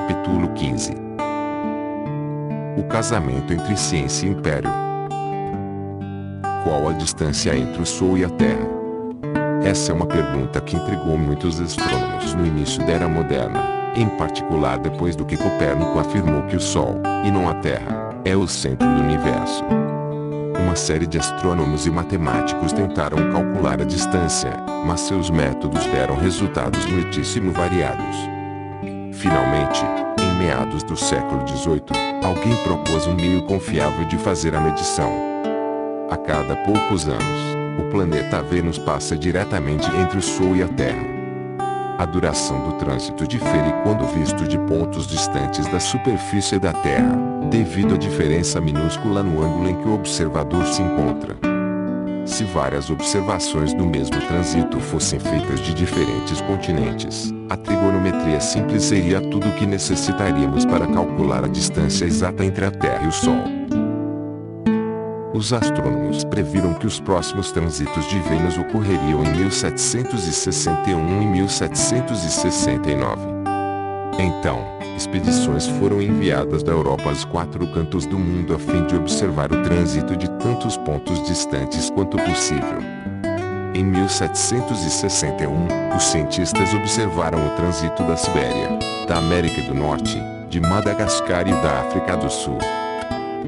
Capítulo 15. O casamento entre ciência e império. Qual a distância entre o Sol e a Terra? Essa é uma pergunta que intrigou muitos astrônomos no início da Era Moderna, em particular depois do que Copérnico afirmou que o Sol, e não a Terra, é o centro do universo. Uma série de astrônomos e matemáticos tentaram calcular a distância, mas seus métodos deram resultados muitíssimo variados. Finalmente, em meados do século XVIII, alguém propôs um meio confiável de fazer a medição. A cada poucos anos, o planeta Vênus passa diretamente entre o Sol e a Terra. A duração do trânsito difere quando visto de pontos distantes da superfície da Terra, devido à diferença minúscula no ângulo em que o observador se encontra. Se várias observações do mesmo trânsito fossem feitas de diferentes continentes, a trigonometria simples seria tudo o que necessitaríamos para calcular a distância exata entre a Terra e o Sol. Os astrônomos previram que os próximos trânsitos de Vênus ocorreriam em 1761 e 1769. Então, expedições foram enviadas da Europa aos 4 cantos do mundo a fim de observar o trânsito de tantos pontos distantes quanto possível. Em 1761, os cientistas observaram o trânsito da Sibéria, da América do Norte, de Madagascar e da África do Sul.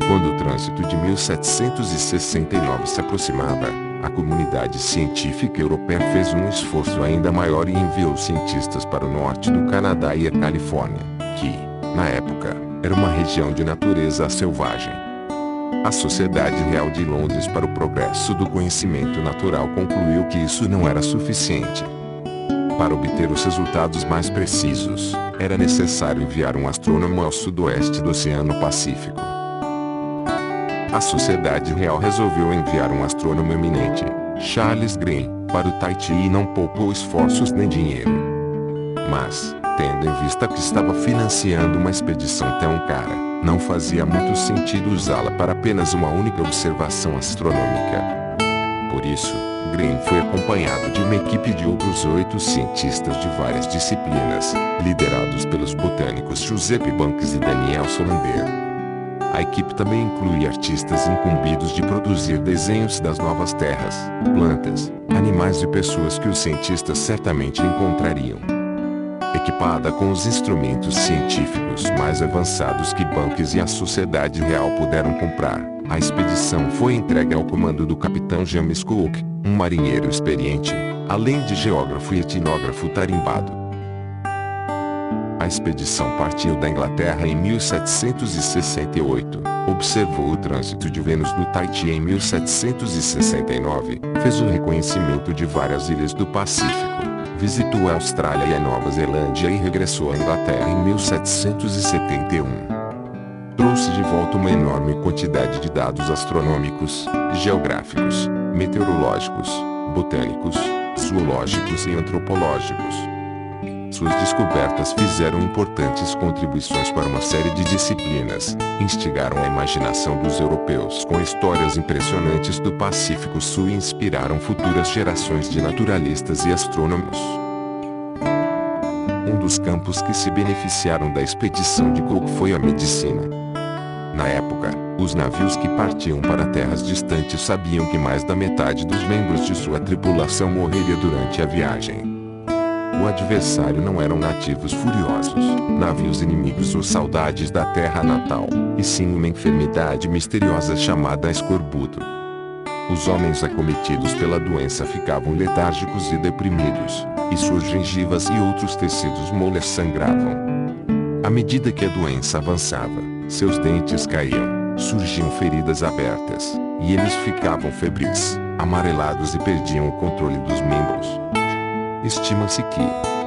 Quando o trânsito de 1769 se aproximava, a comunidade científica europeia fez um esforço ainda maior e enviou cientistas para o norte do Canadá e a Califórnia, que, na época, era uma região de natureza selvagem. A Sociedade Real de Londres para o Progresso do Conhecimento Natural concluiu que isso não era suficiente. Para obter os resultados mais precisos, era necessário enviar um astrônomo ao sudoeste do Oceano Pacífico. A Sociedade Real resolveu enviar um astrônomo eminente, Charles Green, para o Tahiti e não poupou esforços nem dinheiro. Mas, tendo em vista que estava financiando uma expedição tão cara, não fazia muito sentido usá-la para apenas uma única observação astronômica. Por isso, Green foi acompanhado de uma equipe de outros 8 cientistas de várias disciplinas, liderados pelos botânicos Giuseppe Banks e Daniel Solander. A equipe também inclui artistas incumbidos de produzir desenhos das novas terras, plantas, animais e pessoas que os cientistas certamente encontrariam. Equipada com os instrumentos científicos mais avançados que Banks e a Sociedade Real puderam comprar, a expedição foi entregue ao comando do capitão James Cook, um marinheiro experiente, além de geógrafo e etnógrafo tarimbado. A expedição partiu da Inglaterra em 1768, observou o trânsito de Vênus no Tahiti em 1769, fez o reconhecimento de várias ilhas do Pacífico, visitou a Austrália e a Nova Zelândia e regressou à Inglaterra em 1771. Trouxe de volta uma enorme quantidade de dados astronômicos, geográficos, meteorológicos, botânicos, zoológicos e antropológicos. Suas descobertas fizeram importantes contribuições para uma série de disciplinas, instigaram a imaginação dos europeus com histórias impressionantes do Pacífico Sul e inspiraram futuras gerações de naturalistas e astrônomos. Um dos campos que se beneficiaram da expedição de Cook foi a medicina. Na época, os navios que partiam para terras distantes sabiam que mais da metade dos membros de sua tripulação morreria durante a viagem. O adversário não eram nativos furiosos, navios inimigos ou saudades da terra natal, e sim uma enfermidade misteriosa chamada escorbuto. Os homens acometidos pela doença ficavam letárgicos e deprimidos, e suas gengivas e outros tecidos moles sangravam. À medida que a doença avançava, seus dentes caíam, surgiam feridas abertas, e eles ficavam febris, amarelados e perdiam o controle dos membros. Estima-se que,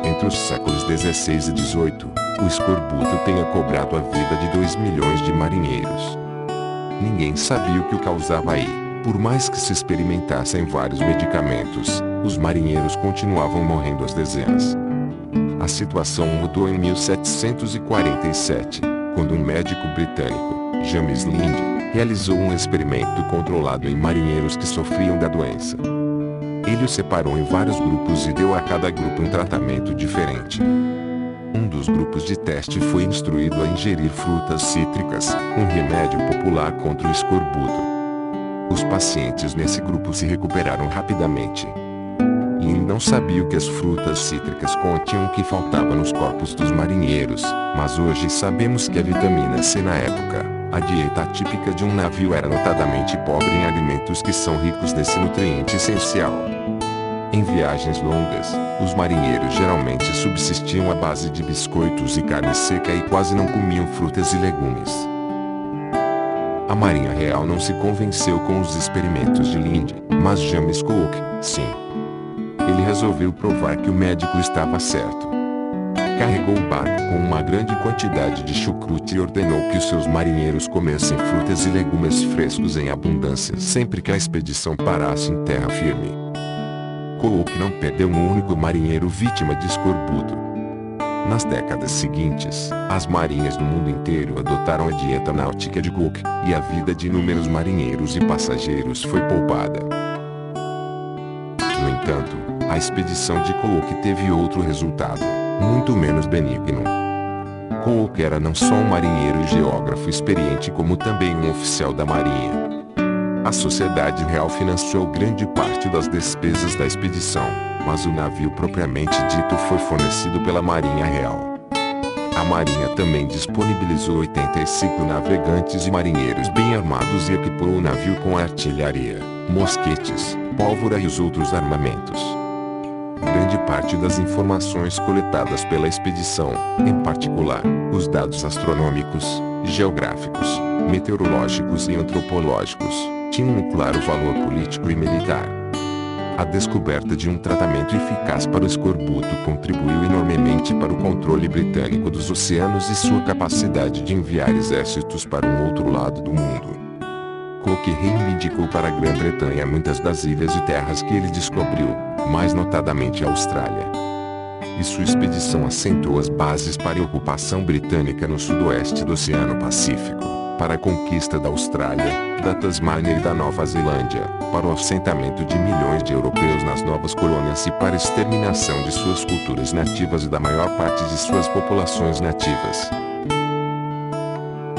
entre os séculos XVI e XVIII, o escorbuto tenha cobrado a vida de 2 milhões de marinheiros. Ninguém sabia o que o causava e, por mais que se experimentassem vários medicamentos, os marinheiros continuavam morrendo às dezenas. A situação mudou em 1747, quando um médico britânico, James Lind, realizou um experimento controlado em marinheiros que sofriam da doença. Ele os separou em vários grupos e deu a cada grupo um tratamento diferente. Um dos grupos de teste foi instruído a ingerir frutas cítricas, um remédio popular contra o escorbuto. Os pacientes nesse grupo se recuperaram rapidamente. Lin não sabia o que as frutas cítricas continham que faltava nos corpos dos marinheiros, mas hoje sabemos que a vitamina C na época, a dieta típica de um navio era notadamente pobre em alimentos que são ricos desse nutriente essencial. Em viagens longas, os marinheiros geralmente subsistiam à base de biscoitos e carne seca e quase não comiam frutas e legumes. A Marinha Real não se convenceu com os experimentos de Lind, mas James Cook, sim. Ele resolveu provar que o médico estava certo. Carregou o barco com uma grande quantidade de chucrute e ordenou que os seus marinheiros comessem frutas e legumes frescos em abundância sempre que a expedição parasse em terra firme. Cook não perdeu um único marinheiro vítima de escorbuto. Nas décadas seguintes, as marinhas do mundo inteiro adotaram a dieta náutica de Cook, e a vida de inúmeros marinheiros e passageiros foi poupada. No entanto, a expedição de Cook teve outro resultado, muito menos benigno. Cook era não só um marinheiro e geógrafo experiente como também um oficial da marinha. A Sociedade Real financiou grande parte das despesas da expedição, mas o navio propriamente dito foi fornecido pela Marinha Real. A Marinha também disponibilizou 85 navegantes e marinheiros bem armados e equipou o navio com artilharia, mosquetes, pólvora e os outros armamentos. Grande parte das informações coletadas pela expedição, em particular, os dados astronômicos, geográficos, meteorológicos e antropológicos, tinham um claro valor político e militar. A descoberta de um tratamento eficaz para o escorbuto contribuiu enormemente para o controle britânico dos oceanos e sua capacidade de enviar exércitos para um outro lado do mundo. Cook reivindicou para a Grã-Bretanha muitas das ilhas e terras que ele descobriu, mais notadamente a Austrália. E sua expedição assentou as bases para a ocupação britânica no sudoeste do Oceano Pacífico, para a conquista da Austrália, da Tasmânia e da Nova Zelândia, para o assentamento de milhões de europeus nas novas colônias e para a exterminação de suas culturas nativas e da maior parte de suas populações nativas.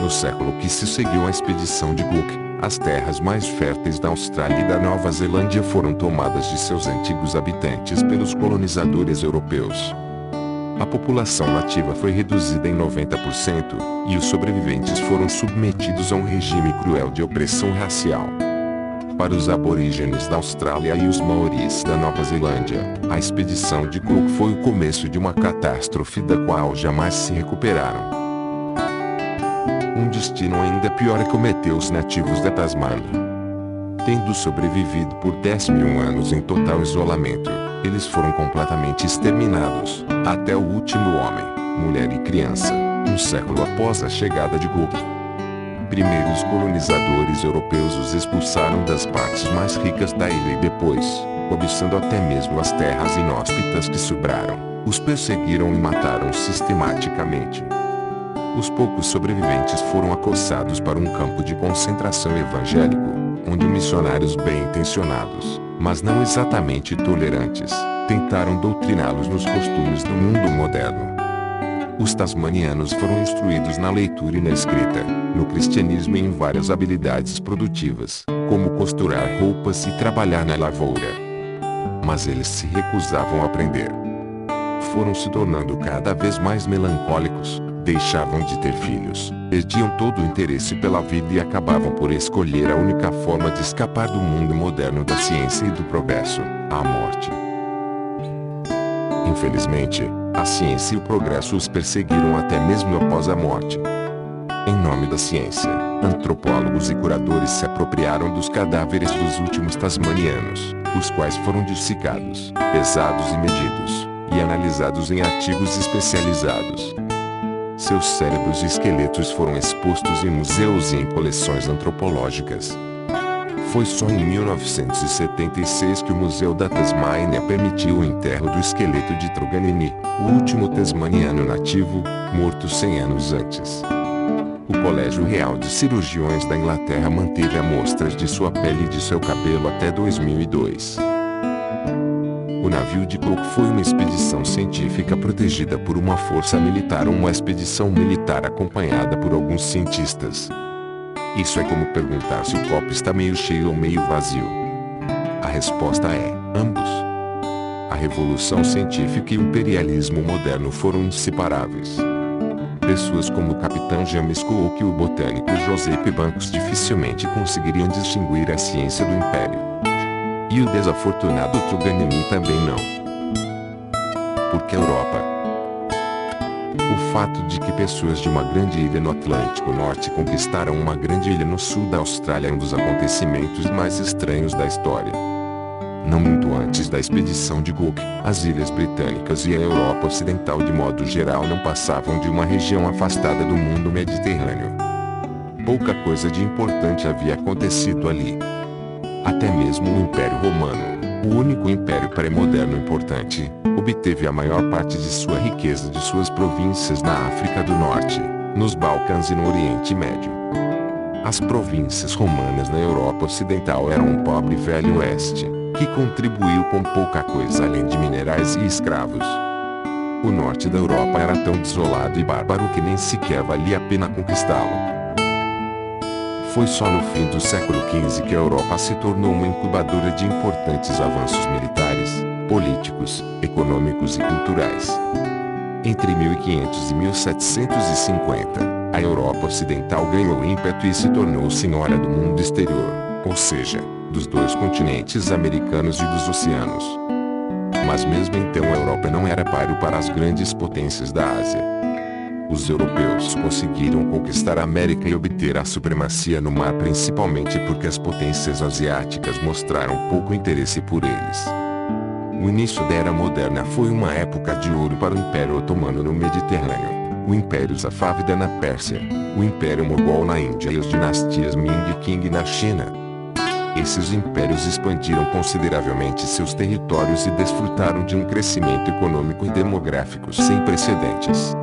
No século que se seguiu à expedição de Cook, as terras mais férteis da Austrália e da Nova Zelândia foram tomadas de seus antigos habitantes pelos colonizadores europeus. A população nativa foi reduzida em 90%, e os sobreviventes foram submetidos a um regime cruel de opressão racial. Para os aborígenes da Austrália e os maoris da Nova Zelândia, a expedição de Cook foi o começo de uma catástrofe da qual jamais se recuperaram. Um destino ainda pior acometeu os nativos da Tasmânia. Tendo sobrevivido por 10.000 anos em total isolamento, eles foram completamente exterminados, até o último homem, mulher e criança, um século após a chegada de Cook. Primeiro os colonizadores europeus os expulsaram das partes mais ricas da ilha e depois, cobiçando até mesmo as terras inóspitas que sobraram, os perseguiram e mataram sistematicamente. Os poucos sobreviventes foram acossados para um campo de concentração evangélico, onde missionários bem-intencionados, mas não exatamente tolerantes, tentaram doutriná-los nos costumes do mundo moderno. Os tasmanianos foram instruídos na leitura e na escrita, no cristianismo e em várias habilidades produtivas, como costurar roupas e trabalhar na lavoura. Mas eles se recusavam a aprender. Foram se tornando cada vez mais melancólicos, deixavam de ter filhos, perdiam todo o interesse pela vida e acabavam por escolher a única forma de escapar do mundo moderno da ciência e do progresso, a morte. Infelizmente, a ciência e o progresso os perseguiram até mesmo após a morte. Em nome da ciência, antropólogos e curadores se apropriaram dos cadáveres dos últimos tasmanianos, os quais foram dissecados, pesados e medidos, e analisados em artigos especializados. Seus cérebros e esqueletos foram expostos em museus e em coleções antropológicas. Foi só em 1976 que o Museu da Tasmânia permitiu o enterro do esqueleto de Truganini, o último tasmaniano nativo, morto 100 anos antes. O Colégio Real de Cirurgiões da Inglaterra manteve amostras de sua pele e de seu cabelo até 2002. O navio de Cook foi uma expedição científica protegida por uma força militar ou uma expedição militar acompanhada por alguns cientistas. Isso é como perguntar se o copo está meio cheio ou meio vazio. A resposta é, ambos. A revolução científica e o imperialismo moderno foram inseparáveis. Pessoas como o capitão James Cook e o botânico Joseph Banks dificilmente conseguiriam distinguir a ciência do império. E o desafortunado Truganini também não. Porque a Europa. O fato de que pessoas de uma grande ilha no Atlântico Norte conquistaram uma grande ilha no sul da Austrália é um dos acontecimentos mais estranhos da história. Não muito antes da expedição de Cook, as Ilhas Britânicas e a Europa Ocidental de modo geral não passavam de uma região afastada do mundo mediterrâneo. Pouca coisa de importante havia acontecido ali. Até mesmo o Império Romano, o único império pré-moderno importante, obteve a maior parte de sua riqueza de suas províncias na África do Norte, nos Balcãs e no Oriente Médio. As províncias romanas na Europa Ocidental eram um pobre velho oeste, que contribuiu com pouca coisa além de minerais e escravos. O norte da Europa era tão desolado e bárbaro que nem sequer valia a pena conquistá-lo. Foi só no fim do século XV que a Europa se tornou uma incubadora de importantes avanços militares, políticos, econômicos e culturais. Entre 1500 e 1750, a Europa Ocidental ganhou ímpeto e se tornou senhora do mundo exterior, ou seja, dos dois continentes americanos e dos oceanos. Mas mesmo então a Europa não era páreo para as grandes potências da Ásia. Os europeus conseguiram conquistar a América e obter a supremacia no mar principalmente porque as potências asiáticas mostraram pouco interesse por eles. O início da Era Moderna foi uma época de ouro para o Império Otomano no Mediterrâneo, o Império Safávida na Pérsia, o Império Mogol na Índia e as dinastias Ming e Qing na China. Esses impérios expandiram consideravelmente seus territórios e desfrutaram de um crescimento econômico e demográfico sem precedentes.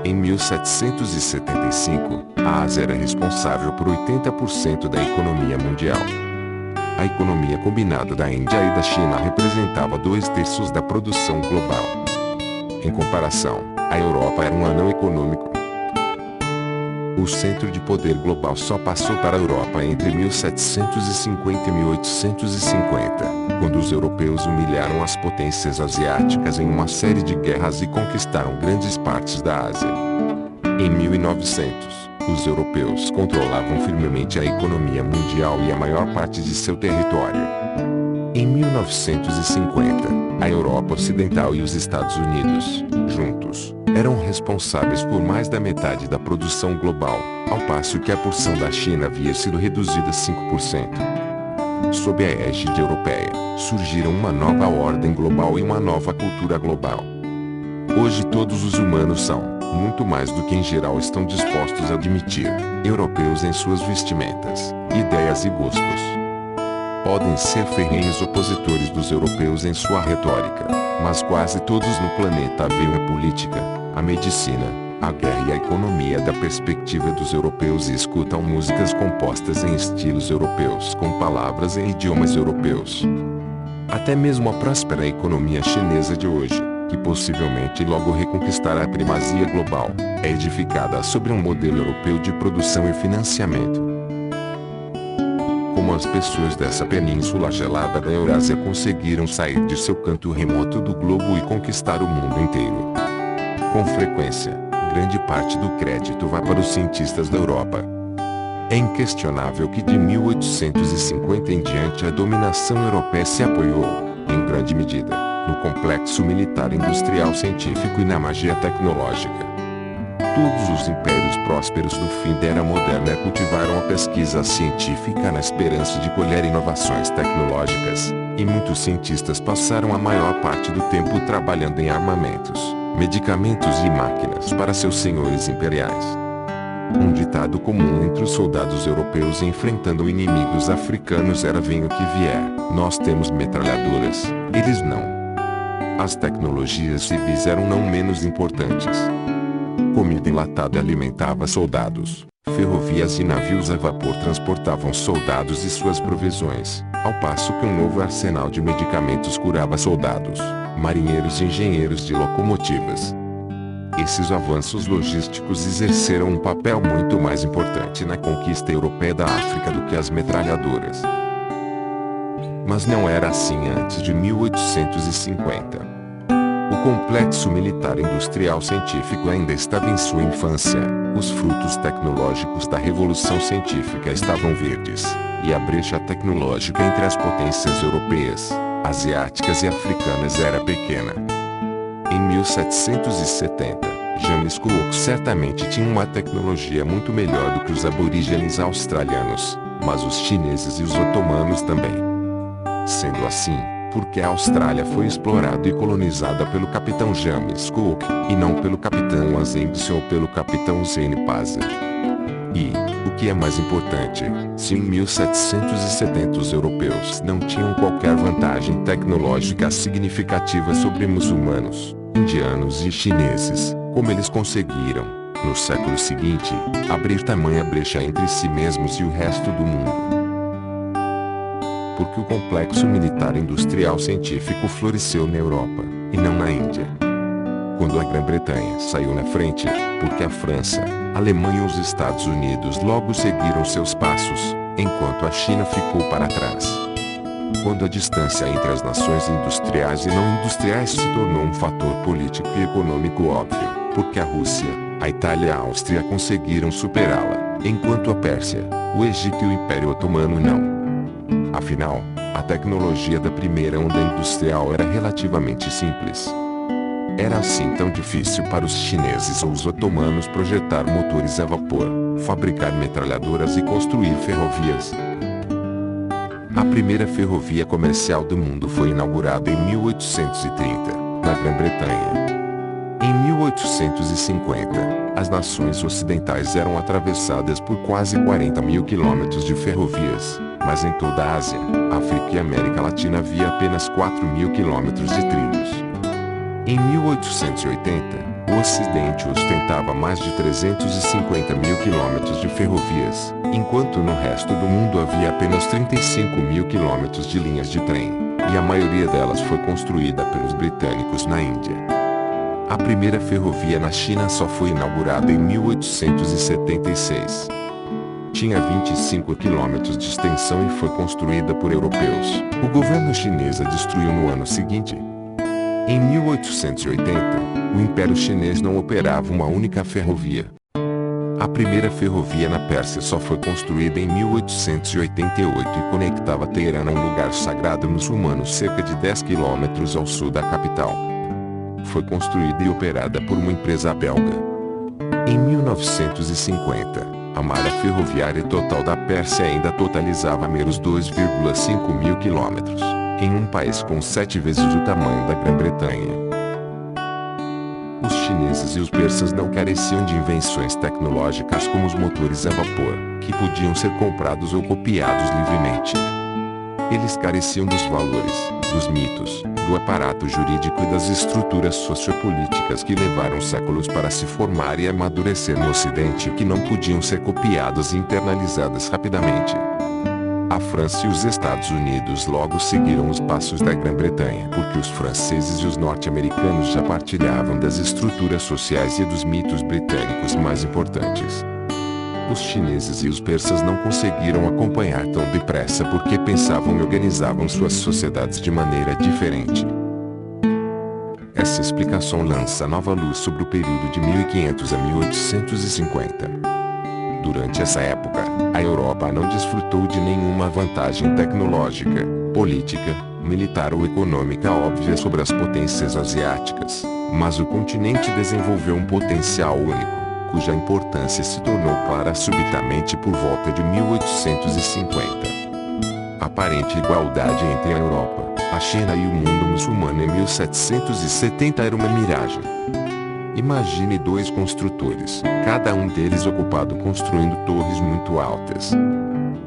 Em 1775, a Ásia era responsável por 80% da economia mundial. A economia combinada da Índia e da China representava 2/3 da produção global. Em comparação, a Europa era um anão econômico. O centro de poder global só passou para a Europa entre 1750 e 1850, quando os europeus humilharam as potências asiáticas em uma série de guerras e conquistaram grandes partes da Ásia. Em 1900, os europeus controlavam firmemente a economia mundial e a maior parte de seu território. Em 1950, a Europa Ocidental e os Estados Unidos, juntos, eram responsáveis por mais da metade da produção global, ao passo que a porção da China havia sido reduzida a 5%. Sob a égide europeia, surgiram uma nova ordem global e uma nova cultura global. Hoje todos os humanos são, muito mais do que em geral estão dispostos a admitir, europeus em suas vestimentas, ideias e gostos. Podem ser ferrenhos opositores dos europeus em sua retórica, mas quase todos no planeta veem a política, a medicina, a guerra e a economia da perspectiva dos europeus e escutam músicas compostas em estilos europeus com palavras em idiomas europeus. Até mesmo a próspera economia chinesa de hoje, que possivelmente logo reconquistará a primazia global, é edificada sobre um modelo europeu de produção e financiamento. Como as pessoas dessa península gelada da Eurásia conseguiram sair de seu canto remoto do globo e conquistar o mundo inteiro? Com frequência, grande parte do crédito vai para os cientistas da Europa. É inquestionável que de 1850 em diante a dominação europeia se apoiou, em grande medida, no complexo militar industrial científico e na magia tecnológica. Todos os impérios prósperos do fim da Era Moderna cultivaram a pesquisa científica na esperança de colher inovações tecnológicas, e muitos cientistas passaram a maior parte do tempo trabalhando em armamentos, medicamentos e máquinas para seus senhores imperiais. Um ditado comum entre os soldados europeus enfrentando inimigos africanos era: venha o que vier, nós temos metralhadoras, eles não. As tecnologias civis eram não menos importantes. Comida enlatada alimentava soldados, Ferrovias e navios a vapor transportavam soldados e suas provisões, ao passo que um novo arsenal de medicamentos curava soldados, marinheiros e engenheiros de locomotivas. Esses avanços logísticos exerceram um papel muito mais importante na conquista europeia da África do que as metralhadoras. Mas não era assim antes de 1850. O complexo militar industrial científico ainda estava em sua infância, os frutos tecnológicos da revolução científica estavam verdes, e a brecha tecnológica entre as potências europeias, asiáticas e africanas era pequena. Em 1770, James Cook certamente tinha uma tecnologia muito melhor do que os aborígenes australianos, mas os chineses e os otomanos também. Sendo assim, porque a Austrália foi explorada e colonizada pelo capitão James Cook, e não pelo capitão Ascension ou pelo capitão Zane Pazer. E, o que é mais importante, se em 1770 os europeus não tinham qualquer vantagem tecnológica significativa sobre muçulmanos, indianos e chineses, como eles conseguiram, no século seguinte, abrir tamanha brecha entre si mesmos e o resto do mundo? Porque o complexo militar industrial científico floresceu na Europa, e não na Índia. Quando a Grã-Bretanha saiu na frente, porque a França, a Alemanha e os Estados Unidos logo seguiram seus passos, enquanto a China ficou para trás. Quando a distância entre as nações industriais e não industriais se tornou um fator político e econômico óbvio, porque a Rússia, a Itália e a Áustria conseguiram superá-la, enquanto a Pérsia, o Egito e o Império Otomano não. Afinal, a tecnologia da primeira onda industrial era relativamente simples. Era assim tão difícil para os chineses ou os otomanos projetar motores a vapor, fabricar metralhadoras e construir ferrovias. A primeira ferrovia comercial do mundo foi inaugurada em 1830, na Grã-Bretanha. Em 1850, as nações ocidentais eram atravessadas por quase 40 mil quilômetros de ferrovias, mas em toda a Ásia, África e América Latina havia apenas 4 mil quilômetros de trilhos. Em 1880, o Ocidente ostentava mais de 350 mil quilômetros de ferrovias, enquanto no resto do mundo havia apenas 35 mil quilômetros de linhas de trem, e a maioria delas foi construída pelos britânicos na Índia. A primeira ferrovia na China só foi inaugurada em 1876. Tinha 25 quilômetros de extensão e foi construída por europeus. O governo chinês a destruiu no ano seguinte. Em 1880, o Império Chinês não operava uma única ferrovia. A primeira ferrovia na Pérsia só foi construída em 1888 e conectava Teherã a um lugar sagrado muçulmano cerca de 10 quilômetros ao sul da capital. Foi construída e operada por uma empresa belga. Em 1950, a malha ferroviária total da Pérsia ainda totalizava menos 2,5 mil quilômetros, em um país com 7 vezes o tamanho da Grã-Bretanha. Os chineses e os persas não careciam de invenções tecnológicas como os motores a vapor, que podiam ser comprados ou copiados livremente. Eles careciam dos valores, dos mitos, do aparato jurídico e das estruturas sociopolíticas que levaram séculos para se formar e amadurecer no Ocidente e que não podiam ser copiadas e internalizadas rapidamente. A França e os Estados Unidos logo seguiram os passos da Grã-Bretanha porque os franceses e os norte-americanos já partilhavam das estruturas sociais e dos mitos britânicos mais importantes. Os chineses e os persas não conseguiram acompanhar tão depressa porque pensavam e organizavam suas sociedades de maneira diferente. Essa explicação lança nova luz sobre o período de 1500 a 1850. Durante essa época, a Europa não desfrutou de nenhuma vantagem tecnológica, política, militar ou econômica óbvia sobre as potências asiáticas, mas o continente desenvolveu um potencial único, cuja importância se tornou clara subitamente por volta de 1850. A aparente igualdade entre a Europa, a China e o mundo muçulmano em 1770 era uma miragem. Imagine dois construtores, cada um deles ocupado construindo torres muito altas.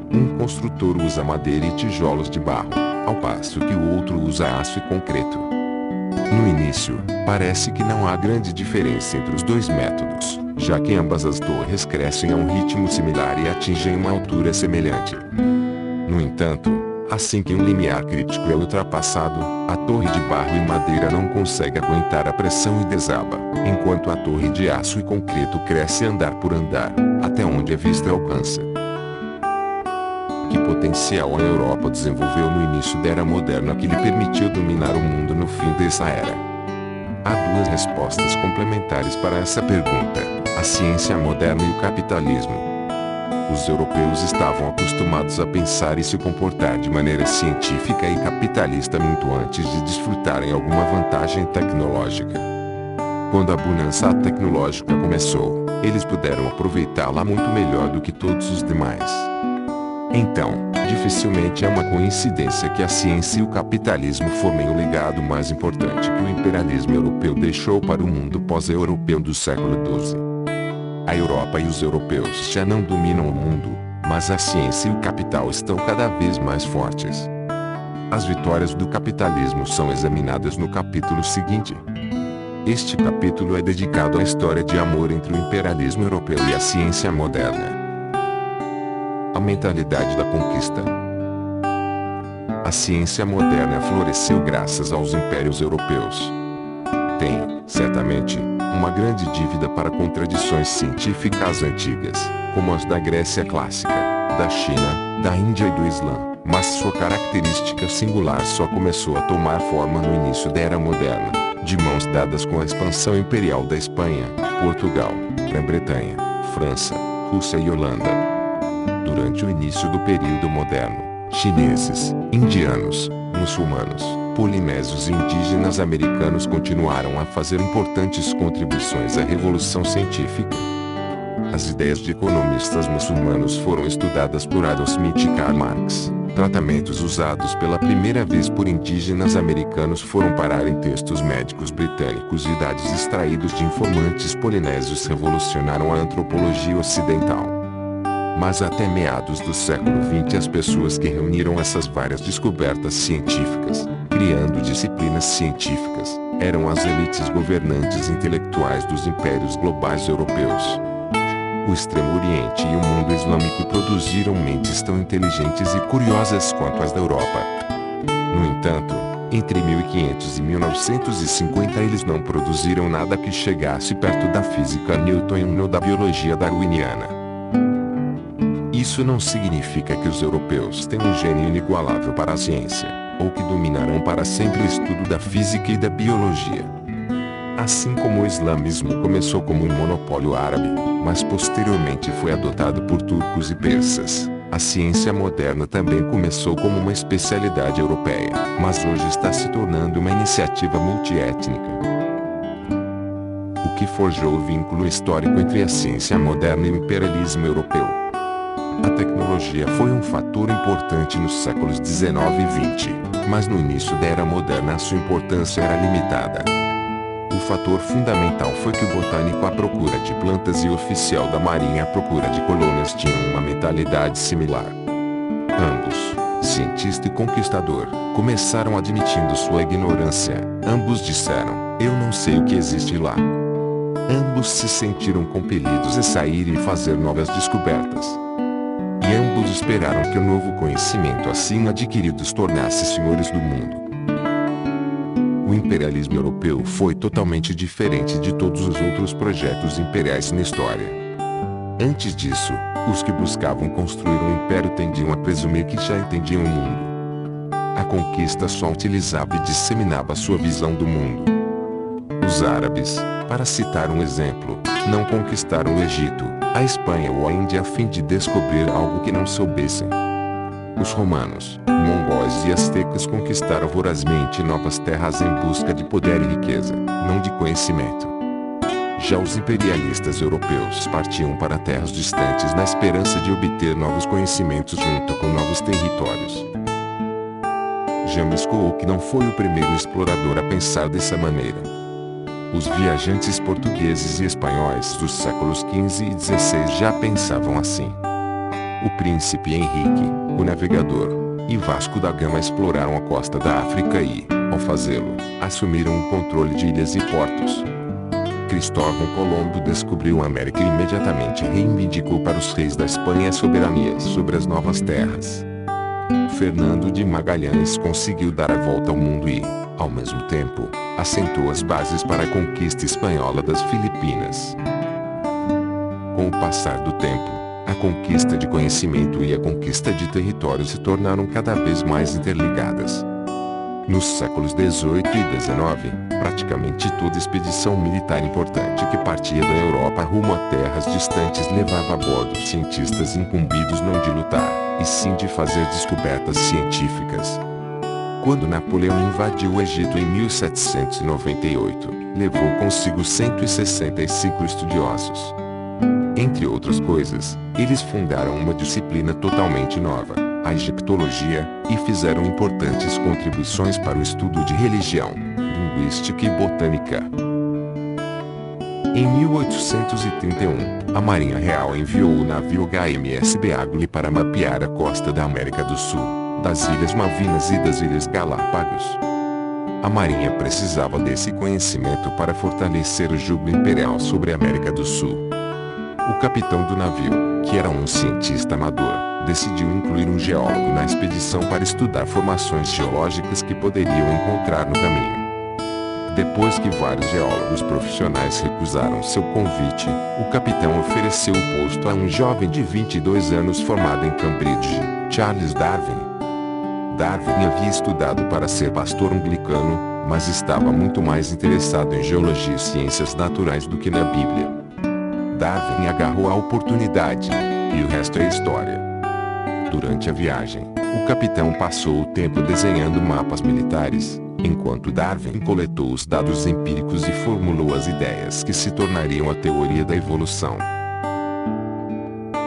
Um construtor usa madeira e tijolos de barro, ao passo que o outro usa aço e concreto. No início, parece que não há grande diferença entre os dois métodos, já que ambas as torres crescem a um ritmo similar e atingem uma altura semelhante. No entanto, assim que um limiar crítico é ultrapassado, a torre de barro e madeira não consegue aguentar a pressão e desaba, enquanto a torre de aço e concreto cresce andar por andar, até onde a vista alcança. Que potencial a Europa desenvolveu no início da Era Moderna que lhe permitiu dominar o mundo no fim dessa era? Há duas respostas complementares para essa pergunta: a ciência moderna e o capitalismo. Os europeus estavam acostumados a pensar e se comportar de maneira científica e capitalista muito antes de desfrutarem alguma vantagem tecnológica. Quando a bonança tecnológica começou, eles puderam aproveitá-la muito melhor do que todos os demais. Então, dificilmente é uma coincidência que a ciência e o capitalismo formem o legado mais importante que o imperialismo europeu deixou para o mundo pós-europeu do século XII. A Europa e os europeus já não dominam o mundo, mas a ciência e o capital estão cada vez mais fortes. As vitórias do capitalismo são examinadas no capítulo seguinte. Este capítulo é dedicado à história de amor entre o imperialismo europeu e a ciência moderna. A mentalidade da conquista. A ciência moderna floresceu graças aos impérios europeus. Tem, certamente, uma grande dívida para contradições científicas antigas, como as da Grécia clássica, da China, da Índia e do Islã, mas sua característica singular só começou a tomar forma no início da Era Moderna, de mãos dadas com a expansão imperial da Espanha, Portugal, Grã-Bretanha, França, Rússia e Holanda. Durante o início do período moderno, chineses, indianos, muçulmanos, polinésios e indígenas americanos continuaram a fazer importantes contribuições à revolução científica. As ideias de economistas muçulmanos foram estudadas por Adam Smith e Karl Marx. Tratamentos usados pela primeira vez por indígenas americanos foram parar em textos médicos britânicos e dados extraídos de informantes polinésios revolucionaram a antropologia ocidental. Mas até meados do século XX as pessoas que reuniram essas várias descobertas científicas, criando disciplinas científicas, eram as elites governantes intelectuais dos impérios globais europeus. O Extremo Oriente e o mundo islâmico produziram mentes tão inteligentes e curiosas quanto as da Europa. No entanto, entre 1500 e 1950 eles não produziram nada que chegasse perto da física newtoniana ou da biologia darwiniana. Isso não significa que os europeus têm um gênio inigualável para a ciência, ou que dominarão para sempre o estudo da física e da biologia. Assim como o islamismo começou como um monopólio árabe, mas posteriormente foi adotado por turcos e persas, a ciência moderna também começou como uma especialidade europeia, mas hoje está se tornando uma iniciativa multiétnica. O que forjou o vínculo histórico entre a ciência moderna e o imperialismo europeu? A tecnologia foi um fator importante nos séculos XIX e XX, mas no início da Era Moderna sua importância era limitada. O fator fundamental foi que o botânico à procura de plantas e o oficial da marinha à procura de colônias tinham uma mentalidade similar. Ambos, cientista e conquistador, começaram admitindo sua ignorância. Ambos disseram: "Eu não sei o que existe lá." Ambos se sentiram compelidos a sair e fazer novas descobertas. E ambos esperaram que o novo conhecimento assim adquirido os tornasse senhores do mundo. O imperialismo europeu foi totalmente diferente de todos os outros projetos imperiais na história. Antes disso, os que buscavam construir um império tendiam a presumir que já entendiam o mundo. A conquista só utilizava e disseminava sua visão do mundo. Os árabes, para citar um exemplo, não conquistaram o Egito, a Espanha ou a Índia a fim de descobrir algo que não soubessem. Os romanos, mongóis e astecas conquistaram vorazmente novas terras em busca de poder e riqueza, não de conhecimento. Já os imperialistas europeus partiam para terras distantes na esperança de obter novos conhecimentos junto com novos territórios. James Cook não foi o primeiro explorador a pensar dessa maneira. Os viajantes portugueses e espanhóis dos séculos XV e XVI já pensavam assim. O príncipe Henrique, o navegador, e Vasco da Gama exploraram a costa da África e, ao fazê-lo, assumiram o controle de ilhas e portos. Cristóvão Colombo descobriu a América e imediatamente reivindicou para os reis da Espanha a soberania sobre as novas terras. Fernando de Magalhães conseguiu dar a volta ao mundo e, ao mesmo tempo, assentou as bases para a conquista espanhola das Filipinas. Com o passar do tempo, a conquista de conhecimento e a conquista de território se tornaram cada vez mais interligadas. Nos séculos XVIII e XIX, praticamente toda expedição militar importante que partia da Europa rumo a terras distantes levava a bordo cientistas incumbidos não de lutar, e sim de fazer descobertas científicas. Quando Napoleão invadiu o Egito em 1798, levou consigo 165 estudiosos. Entre outras coisas, eles fundaram uma disciplina totalmente nova, a egiptologia, e fizeram importantes contribuições para o estudo de religião, linguística e botânica. Em 1831, a Marinha Real enviou o navio HMS Beagle para mapear a costa da América do Sul, das Ilhas Malvinas e das Ilhas Galápagos. A Marinha precisava desse conhecimento para fortalecer o jugo imperial sobre a América do Sul. O capitão do navio, que era um cientista amador, decidiu incluir um geólogo na expedição para estudar formações geológicas que poderiam encontrar no caminho. Depois que vários geólogos profissionais recusaram seu convite, o capitão ofereceu o posto a um jovem de 22 anos formado em Cambridge, Charles Darwin. Darwin havia estudado para ser pastor anglicano, mas estava muito mais interessado em geologia e ciências naturais do que na Bíblia. Darwin agarrou a oportunidade, e o resto é história. Durante a viagem, o capitão passou o tempo desenhando mapas militares, enquanto Darwin coletou os dados empíricos e formulou as ideias que se tornariam a teoria da evolução.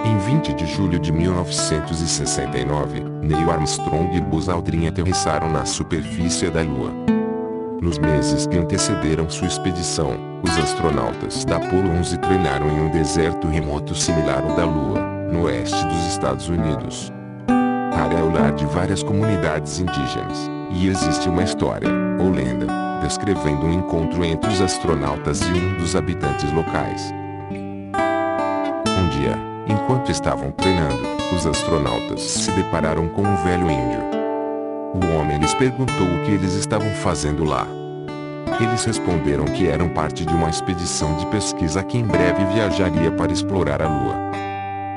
Em 20 de julho de 1969, Neil Armstrong e Buzz Aldrin aterrissaram na superfície da Lua. Nos meses que antecederam sua expedição, os astronautas da Apollo 11 treinaram em um deserto remoto similar ao da Lua, no oeste dos Estados Unidos. A área é o lar de várias comunidades indígenas, e existe uma história, ou lenda, descrevendo um encontro entre os astronautas e um dos habitantes locais. Um dia, enquanto estavam treinando, os astronautas se depararam com um velho índio. O homem lhes perguntou o que eles estavam fazendo lá. Eles responderam que eram parte de uma expedição de pesquisa que em breve viajaria para explorar a Lua.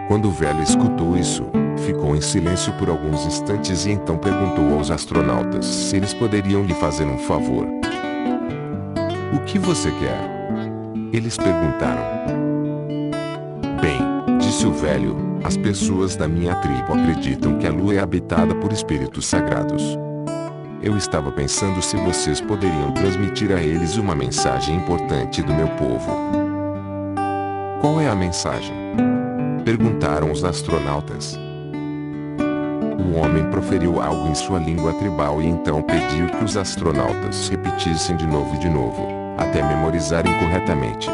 Quando o velho escutou isso, ficou em silêncio por alguns instantes e então perguntou aos astronautas se eles poderiam lhe fazer um favor. "O que você quer?" eles perguntaram. "Bem", disse o velho, "as pessoas da minha tribo acreditam que a Lua é habitada por espíritos sagrados. Eu estava pensando se vocês poderiam transmitir a eles uma mensagem importante do meu povo." "Qual é a mensagem?" perguntaram os astronautas. O homem proferiu algo em sua língua tribal e então pediu que os astronautas repetissem de novo, até memorizarem corretamente.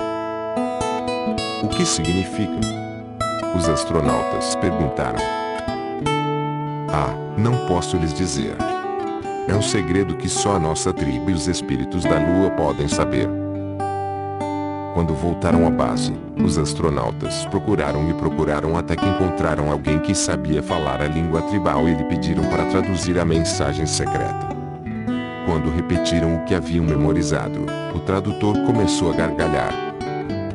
"O que significa?" os astronautas perguntaram. "Ah, não posso lhes dizer. É um segredo que só a nossa tribo e os espíritos da Lua podem saber." Quando voltaram à base, os astronautas procuraram até que encontraram alguém que sabia falar a língua tribal e lhe pediram para traduzir a mensagem secreta. Quando repetiram o que haviam memorizado, o tradutor começou a gargalhar.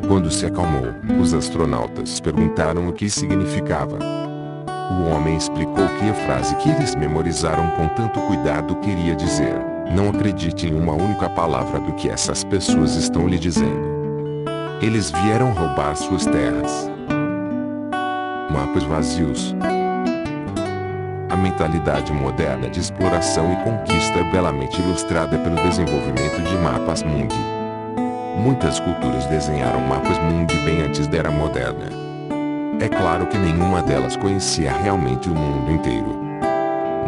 Quando se acalmou, os astronautas perguntaram o que significava. O homem explicou que a frase que eles memorizaram com tanto cuidado queria dizer: "Não acredite em uma única palavra do que essas pessoas estão lhe dizendo. Eles vieram roubar suas terras." Mapas vazios. A mentalidade moderna de exploração e conquista é belamente ilustrada pelo desenvolvimento de mapas mundi. Muitas culturas desenharam mapas mundi bem antes da era moderna. É claro que nenhuma delas conhecia realmente o mundo inteiro.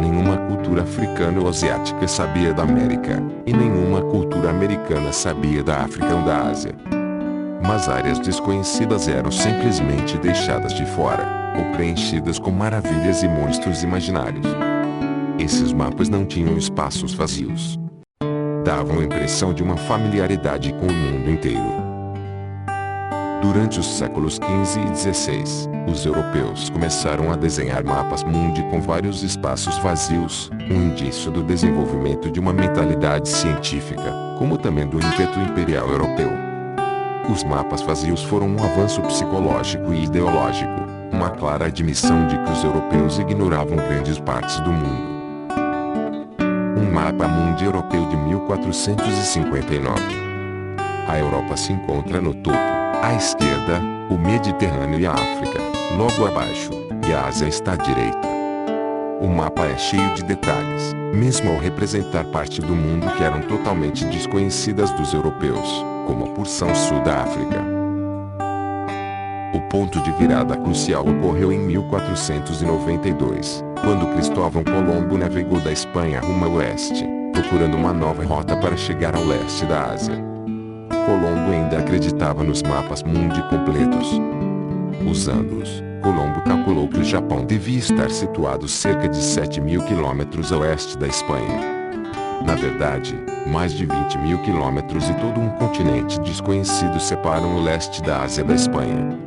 Nenhuma cultura africana ou asiática sabia da América, e nenhuma cultura americana sabia da África ou da Ásia. Mas áreas desconhecidas eram simplesmente deixadas de fora, ou preenchidas com maravilhas e monstros imaginários. Esses mapas não tinham espaços vazios. Davam a impressão de uma familiaridade com o mundo inteiro. Durante os séculos XV e XVI, os europeus começaram a desenhar mapas mundi com vários espaços vazios, um indício do desenvolvimento de uma mentalidade científica, como também do ímpeto imperial europeu. Os mapas vazios foram um avanço psicológico e ideológico, uma clara admissão de que os europeus ignoravam grandes partes do mundo. Um mapa mundi europeu de 1459. A Europa se encontra no topo. À esquerda, o Mediterrâneo e a África, logo abaixo, e a Ásia está à direita. O mapa é cheio de detalhes, mesmo ao representar parte do mundo que eram totalmente desconhecidas dos europeus, como a porção sul da África. O ponto de virada crucial ocorreu em 1492, quando Cristóvão Colombo navegou da Espanha rumo ao oeste, procurando uma nova rota para chegar ao leste da Ásia. Colombo ainda acreditava nos mapas mundi completos. Usando-os, Colombo calculou que o Japão devia estar situado cerca de 7.000 quilômetros a oeste da Espanha. Na verdade, mais de 20.000 quilômetros e todo um continente desconhecido separam o leste da Ásia da Espanha.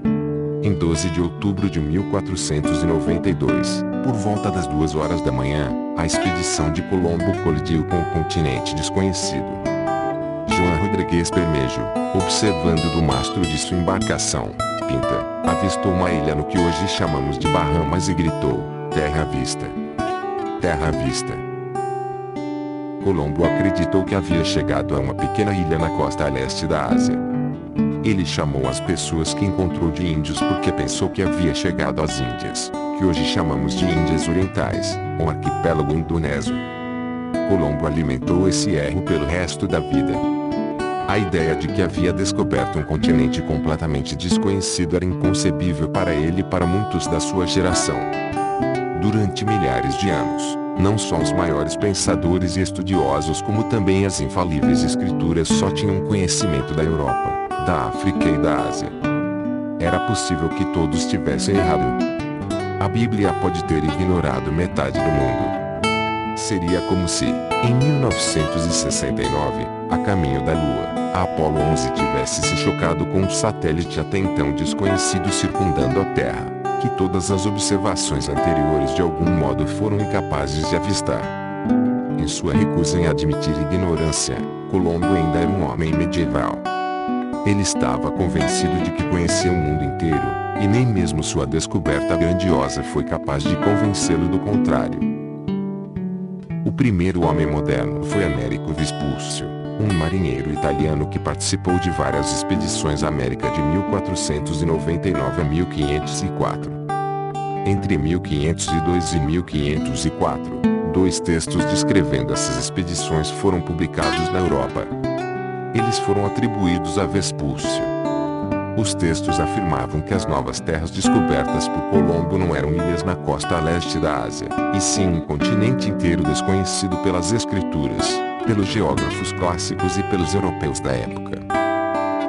Em 12 de outubro de 1492, por volta das 2 horas da manhã, a expedição de Colombo colidiu com o continente desconhecido. João Rodrigues Bermejo, observando do mastro de sua embarcação, Pinta, avistou uma ilha no que hoje chamamos de Bahamas e gritou: "Terra à vista! Terra à vista!" Colombo acreditou que havia chegado a uma pequena ilha na costa leste da Ásia. Ele chamou as pessoas que encontrou de índios porque pensou que havia chegado às Índias, que hoje chamamos de Índias Orientais, um arquipélago indonésio. Colombo alimentou esse erro pelo resto da vida. A ideia de que havia descoberto um continente completamente desconhecido era inconcebível para ele e para muitos da sua geração. Durante milhares de anos, não só os maiores pensadores e estudiosos como também as infalíveis escrituras só tinham conhecimento da Europa, da África e da Ásia. Era possível que todos tivessem errado. A Bíblia pode ter ignorado metade do mundo. Seria como se, em 1969, a caminho da Lua, a Apollo 11 tivesse se chocado com um satélite até então desconhecido circundando a Terra, que todas as observações anteriores de algum modo foram incapazes de avistar. Em sua recusa em admitir ignorância, Colombo ainda era um homem medieval. Ele estava convencido de que conhecia o mundo inteiro, e nem mesmo sua descoberta grandiosa foi capaz de convencê-lo do contrário. O primeiro homem moderno foi Américo Vespúcio, um marinheiro italiano que participou de várias expedições à América de 1499 a 1504. Entre 1502 e 1504, 2 textos descrevendo essas expedições foram publicados na Europa. Eles foram atribuídos a Vespúcio. Os textos afirmavam que as novas terras descobertas por Colombo não eram ilhas na costa leste da Ásia, e sim um continente inteiro desconhecido pelas escrituras, pelos geógrafos clássicos e pelos europeus da época.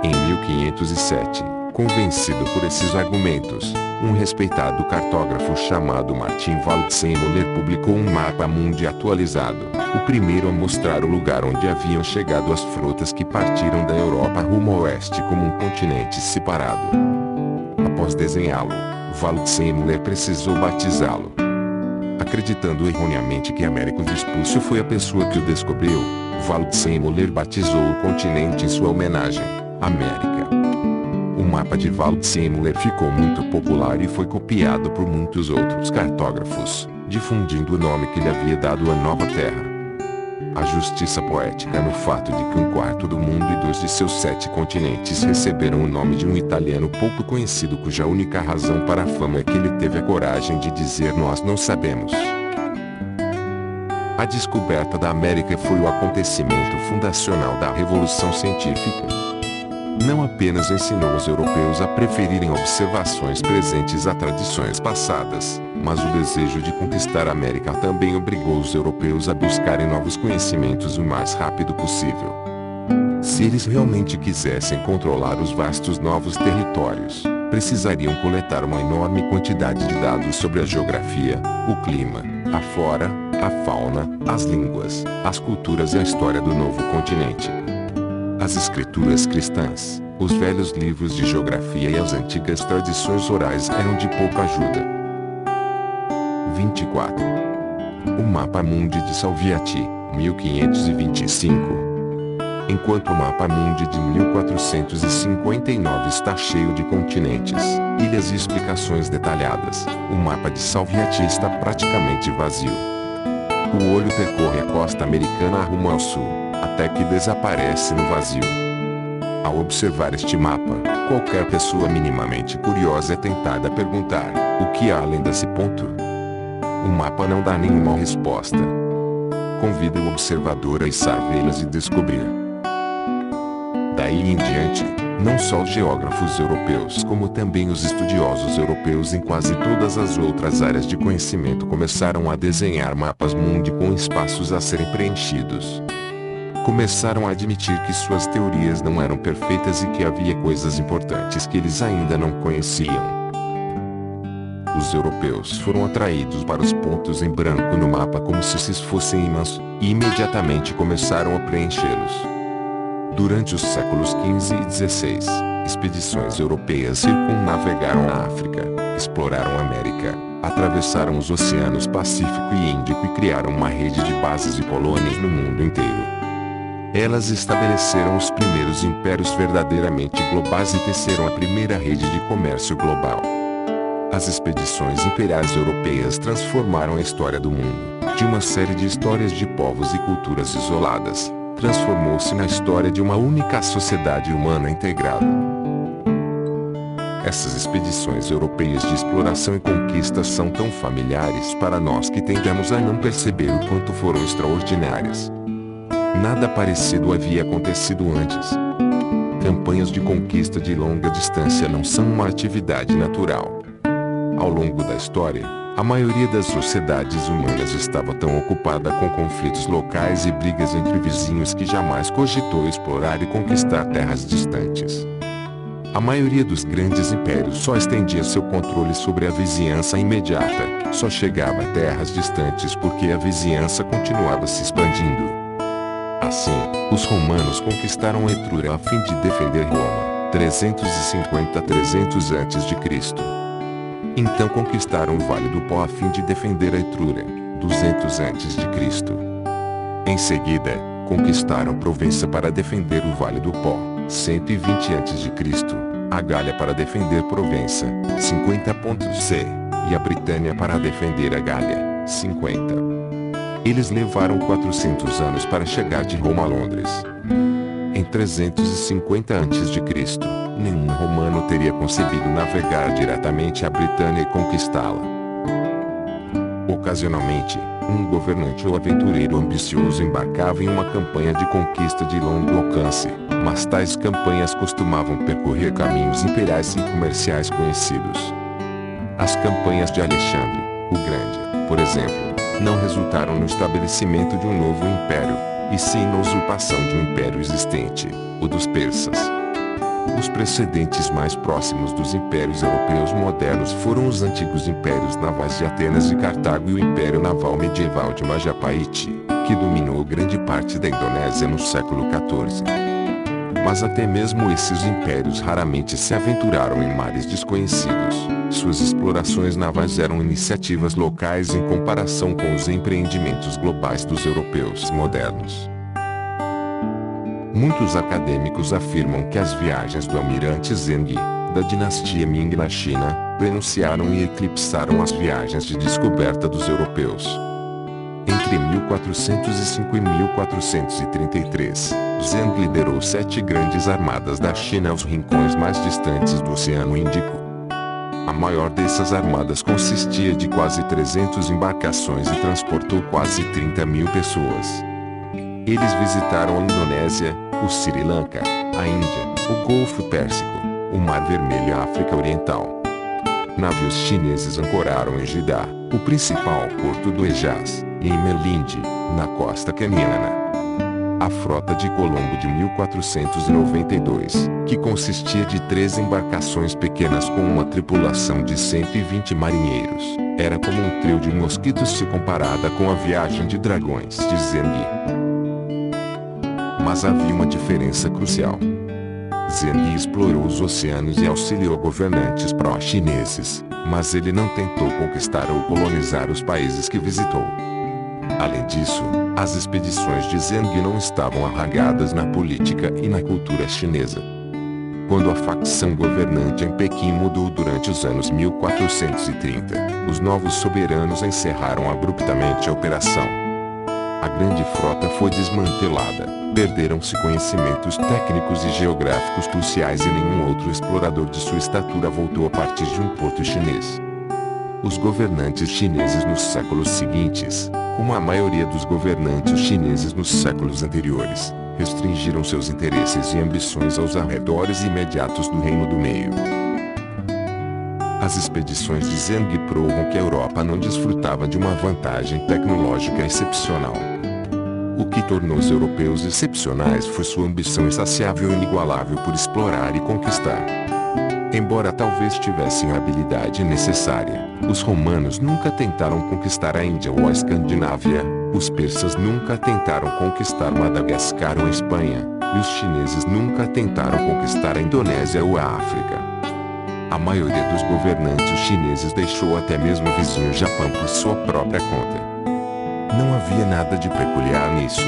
Em 1507, convencido por esses argumentos, um respeitado cartógrafo chamado Martin Waldseemüller publicou um mapa mundi atualizado, o primeiro a mostrar o lugar onde haviam chegado as frotas que partiram da Europa rumo ao oeste como um continente separado. Após desenhá-lo, Waldseemüller precisou batizá-lo. Acreditando erroneamente que Américo Vespúcio foi a pessoa que o descobriu, Waldseemüller batizou o continente em sua homenagem, América. O mapa de Waldseemüller ficou muito popular e foi copiado por muitos outros cartógrafos, difundindo o nome que lhe havia dado à nova terra. A justiça poética no fato de que 1/4 do mundo e 2 de seus 7 continentes receberam o nome de um italiano pouco conhecido cuja única razão para a fama é que ele teve a coragem de dizer "nós não sabemos". A descoberta da América foi o acontecimento fundacional da Revolução Científica. Não apenas ensinou os europeus a preferirem observações presentes a tradições passadas, mas o desejo de conquistar a América também obrigou os europeus a buscarem novos conhecimentos o mais rápido possível. Se eles realmente quisessem controlar os vastos novos territórios, precisariam coletar uma enorme quantidade de dados sobre a geografia, o clima, a flora, a fauna, as línguas, as culturas e a história do novo continente. As escrituras cristãs, Os velhos livros de geografia e as antigas tradições orais eram de pouca ajuda. 24. O Mapa Mundi de Salviati, 1525. Enquanto o Mapa Mundi de 1459 está cheio de continentes, ilhas e explicações detalhadas, o mapa de Salviati está praticamente vazio. O olho percorre a costa americana rumo ao sul, até que desaparece no vazio. Ao observar este mapa, qualquer pessoa minimamente curiosa é tentada a perguntar: o que há além desse ponto? O mapa não dá nenhuma resposta. Convida o observador a içar velas e descobrir. Daí em diante, não só os geógrafos europeus como também os estudiosos europeus em quase todas as outras áreas de conhecimento começaram a desenhar mapas mundi com espaços a serem preenchidos. Começaram a admitir que suas teorias não eram perfeitas e que havia coisas importantes que eles ainda não conheciam. Os europeus foram atraídos para os pontos em branco no mapa como se esses fossem imãs, e imediatamente começaram a preenchê-los. Durante os séculos XV e XVI, expedições europeias circunnavegaram a África, exploraram a América, atravessaram os oceanos Pacífico e Índico e criaram uma rede de bases e colônias no mundo inteiro. Elas estabeleceram os primeiros impérios verdadeiramente globais e teceram a primeira rede de comércio global. As expedições imperiais europeias transformaram a história do mundo, de uma série de histórias de povos e culturas isoladas, transformou-se na história de uma única sociedade humana integrada. Essas expedições europeias de exploração e conquista são tão familiares para nós que tendemos a não perceber o quanto foram extraordinárias. Nada parecido havia acontecido antes. Campanhas de conquista de longa distância não são uma atividade natural. Ao longo da história, a maioria das sociedades humanas estava tão ocupada com conflitos locais e brigas entre vizinhos que jamais cogitou explorar e conquistar terras distantes. A maioria dos grandes impérios só estendia seu controle sobre a vizinhança imediata, só chegava a terras distantes porque a vizinhança continuava se expandindo. Assim, os romanos conquistaram a Etrúria a fim de defender Roma, 350 a 300 a.C. Então conquistaram o Vale do Pó a fim de defender a Etrúria, 200 a.C. Em seguida, conquistaram Provença para defender o Vale do Pó, 120 a.C., a Gália para defender Provença, 50 c, e a Britânia para defender a Gália, 50. Eles levaram 400 anos para chegar de Roma a Londres. Em 350 a.C., nenhum romano teria conseguido navegar diretamente à Britânia e conquistá-la. Ocasionalmente, um governante ou aventureiro ambicioso embarcava em uma campanha de conquista de longo alcance, mas tais campanhas costumavam percorrer caminhos imperiais e comerciais conhecidos. As campanhas de Alexandre, o Grande, por exemplo, não resultaram no estabelecimento de um novo império, e sim na usurpação de um império existente, o dos persas. Os precedentes mais próximos dos impérios europeus modernos foram os antigos impérios navais de Atenas e Cartago e o império naval medieval de Majapahit, que dominou grande parte da Indonésia no século XIV. Mas até mesmo esses impérios raramente se aventuraram em mares desconhecidos. Suas explorações navais eram iniciativas locais em comparação com os empreendimentos globais dos europeus modernos. Muitos acadêmicos afirmam que as viagens do almirante Zheng, da dinastia Ming na China, denunciaram e eclipsaram as viagens de descoberta dos europeus. Entre 1405 e 1433, Zheng liderou 7 grandes armadas da China aos rincões mais distantes do Oceano Índico. A maior dessas armadas consistia de quase 300 embarcações e transportou quase 30.000 pessoas. Eles visitaram a Indonésia, o Sri Lanka, a Índia, o Golfo Pérsico, o Mar Vermelho e a África Oriental. Navios chineses ancoraram em Jeddah, o principal porto do Hejaz, e em Melinde, na costa queniana. A frota de Colombo de 1492, que consistia de 3 embarcações pequenas com uma tripulação de 120 marinheiros, era como um trio de mosquitos se comparada com a viagem de dragões de Zheng. Mas havia uma diferença crucial. Zheng explorou os oceanos e auxiliou governantes pró-chineses, mas ele não tentou conquistar ou colonizar os países que visitou. Além disso, as expedições de Zheng não estavam arraigadas na política e na cultura chinesa. Quando a facção governante em Pequim mudou durante os anos 1430, os novos soberanos encerraram abruptamente a operação. A grande frota foi desmantelada, perderam-se conhecimentos técnicos e geográficos cruciais e nenhum outro explorador de sua estatura voltou a partir de um porto chinês. Os governantes chineses nos séculos seguintes, como a maioria dos governantes chineses nos séculos anteriores, restringiram seus interesses e ambições aos arredores imediatos do Reino do Meio. As expedições de Zheng provam que a Europa não desfrutava de uma vantagem tecnológica excepcional. O que tornou os europeus excepcionais foi sua ambição insaciável e inigualável por explorar e conquistar. Embora talvez tivessem a habilidade necessária, os romanos nunca tentaram conquistar a Índia ou a Escandinávia, os persas nunca tentaram conquistar Madagascar ou a Espanha, e os chineses nunca tentaram conquistar a Indonésia ou a África. A maioria dos governantes chineses deixou até mesmo o vizinho Japão por sua própria conta. Não havia nada de peculiar nisso.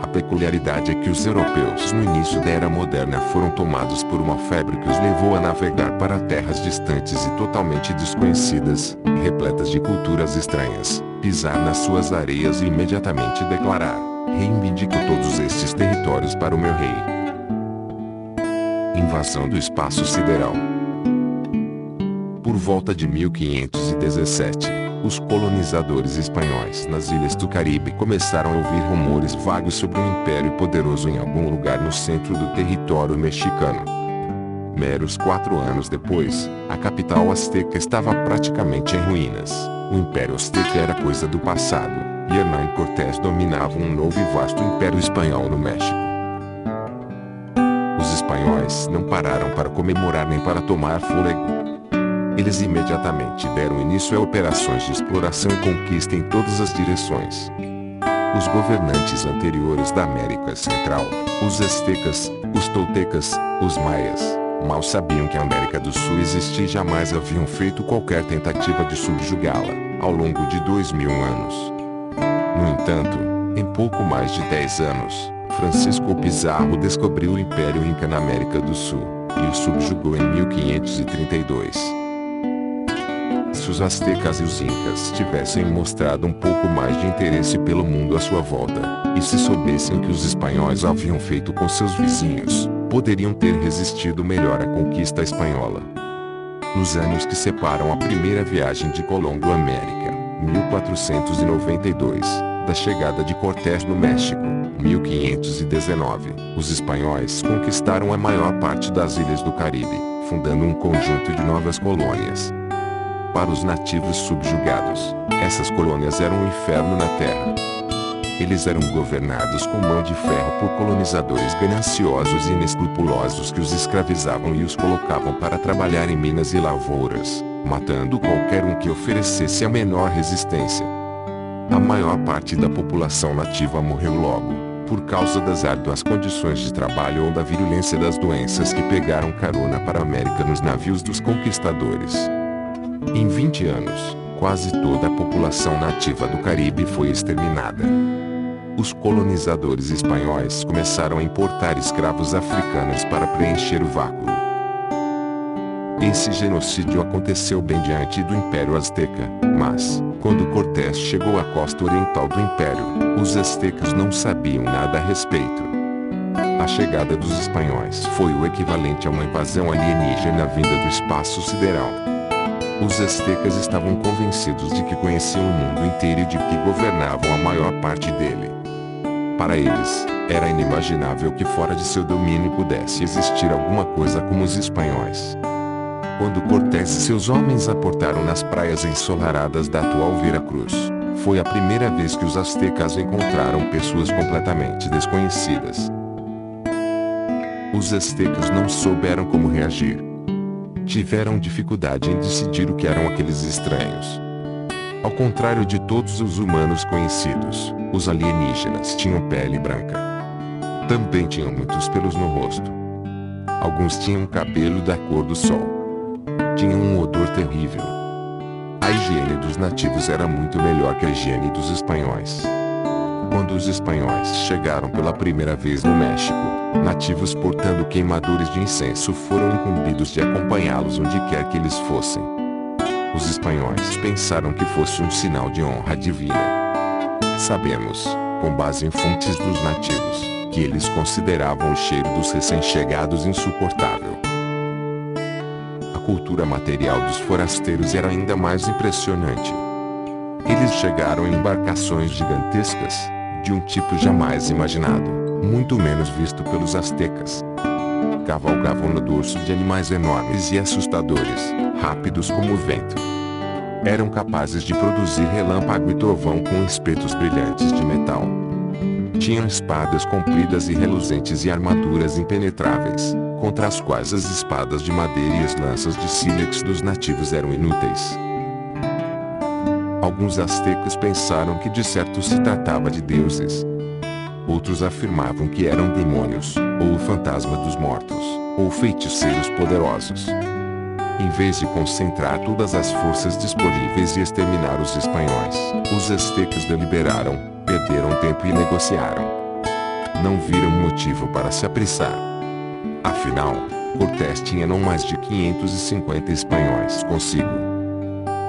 A peculiaridade é que os europeus no início da Era Moderna foram tomados por uma febre que os levou a navegar para terras distantes e totalmente desconhecidas, repletas de culturas estranhas, pisar nas suas areias e imediatamente declarar: reivindico todos estes territórios para o meu rei. Invasão do espaço sideral. Por volta de 1517, os colonizadores espanhóis nas ilhas do Caribe começaram a ouvir rumores vagos sobre um império poderoso em algum lugar no centro do território mexicano. Meros 4 anos depois, a capital azteca estava praticamente em ruínas. O Império Azteca era coisa do passado, e Hernán Cortés dominava um novo e vasto Império Espanhol no México. Os espanhóis não pararam para comemorar nem para tomar fôlego. Eles imediatamente deram início a operações de exploração e conquista em todas as direções. Os governantes anteriores da América Central, os aztecas, os toltecas, os maias, mal sabiam que a América do Sul existia e jamais haviam feito qualquer tentativa de subjugá-la, ao longo de 2000 anos. No entanto, em pouco mais de 10 anos, Francisco Pizarro descobriu o Império Inca na América do Sul, e o subjugou em 1532. Se os aztecas e os incas tivessem mostrado um pouco mais de interesse pelo mundo à sua volta, e se soubessem o que os espanhóis haviam feito com seus vizinhos, poderiam ter resistido melhor à conquista espanhola. Nos anos que separam a primeira viagem de Colombo à América, 1492, da chegada de Cortés no México, 1519, os espanhóis conquistaram a maior parte das ilhas do Caribe, fundando um conjunto de novas colônias. Para os nativos subjugados, essas colônias eram um inferno na terra. Eles eram governados com mão de ferro por colonizadores gananciosos e inescrupulosos que os escravizavam e os colocavam para trabalhar em minas e lavouras, matando qualquer um que oferecesse a menor resistência. A maior parte da população nativa morreu logo, por causa das árduas condições de trabalho ou da virulência das doenças que pegaram carona para a América nos navios dos conquistadores. Em 20 anos, quase toda a população nativa do Caribe foi exterminada. Os colonizadores espanhóis começaram a importar escravos africanos para preencher o vácuo. Esse genocídio aconteceu bem diante do Império Azteca, mas, quando Cortés chegou à costa oriental do Império, os aztecas não sabiam nada a respeito. A chegada dos espanhóis foi o equivalente a uma invasão alienígena vinda do espaço sideral. Os aztecas estavam convencidos de que conheciam o mundo inteiro e de que governavam a maior parte dele. Para eles, era inimaginável que fora de seu domínio pudesse existir alguma coisa como os espanhóis. Quando Cortés e seus homens aportaram nas praias ensolaradas da atual Veracruz, foi a primeira vez que os aztecas encontraram pessoas completamente desconhecidas. Os aztecas não souberam como reagir. Tiveram dificuldade em decidir o que eram aqueles estranhos. Ao contrário de todos os humanos conhecidos, os alienígenas tinham pele branca. Também tinham muitos pelos no rosto. Alguns tinham cabelo da cor do sol. Tinham um odor terrível. A higiene dos nativos era muito melhor que a higiene dos espanhóis. Quando os espanhóis chegaram pela primeira vez no México, nativos portando queimadores de incenso foram incumbidos de acompanhá-los onde quer que eles fossem. Os espanhóis pensaram que fosse um sinal de honra divina. Sabemos, com base em fontes dos nativos, que eles consideravam o cheiro dos recém-chegados insuportável. A cultura material dos forasteiros era ainda mais impressionante. Eles chegaram em embarcações gigantescas, de um tipo jamais imaginado, muito menos visto pelos astecas. Cavalgavam no dorso de animais enormes e assustadores, rápidos como o vento. Eram capazes de produzir relâmpago e trovão com espetos brilhantes de metal. Tinham espadas compridas e reluzentes e armaduras impenetráveis, contra as quais as espadas de madeira e as lanças de sílex dos nativos eram inúteis. Alguns astecas pensaram que de certo se tratava de deuses. Outros afirmavam que eram demônios, ou o fantasma dos mortos, ou feiticeiros poderosos. Em vez de concentrar todas as forças disponíveis e exterminar os espanhóis, os astecas deliberaram, perderam tempo e negociaram. Não viram motivo para se apressar. Afinal, Cortés tinha não mais de 550 espanhóis consigo.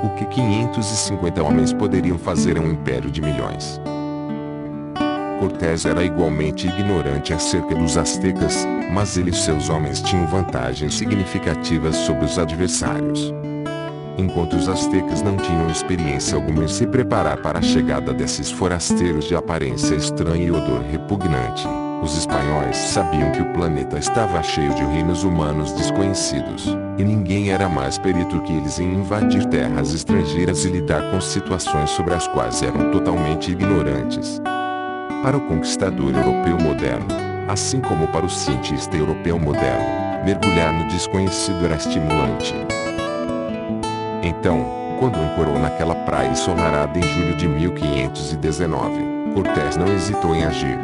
O que 550 homens poderiam fazer a um império de milhões? Cortés era igualmente ignorante acerca dos astecas, mas ele e seus homens tinham vantagens significativas sobre os adversários. Enquanto os astecas não tinham experiência alguma em se preparar para a chegada desses forasteiros de aparência estranha e odor repugnante, os espanhóis sabiam que o planeta estava cheio de reinos humanos desconhecidos, e ninguém era mais perito que eles em invadir terras estrangeiras e lidar com situações sobre as quais eram totalmente ignorantes. Para o conquistador europeu moderno, assim como para o cientista europeu moderno, mergulhar no desconhecido era estimulante. Então, quando ancorou naquela praia ensolarada em julho de 1519, Cortés não hesitou em agir.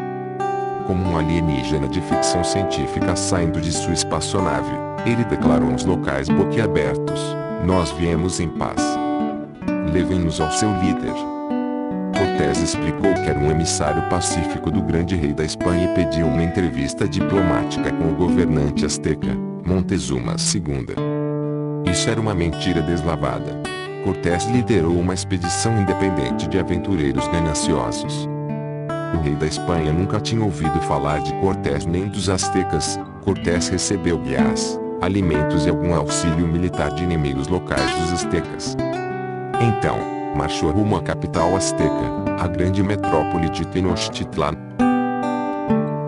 Como um alienígena de ficção científica saindo de sua espaçonave, ele declarou aos locais boquiabertos: "Nós viemos em paz. Levem-nos ao seu líder." Cortés explicou que era um emissário pacífico do grande rei da Espanha e pediu uma entrevista diplomática com o governante azteca, Montezuma II. Isso era uma mentira deslavada. Cortés liderou uma expedição independente de aventureiros gananciosos. O rei da Espanha nunca tinha ouvido falar de Cortés nem dos astecas. Cortés recebeu guias, alimentos e algum auxílio militar de inimigos locais dos astecas. Então, marchou rumo à capital azteca, a grande metrópole de Tenochtitlan.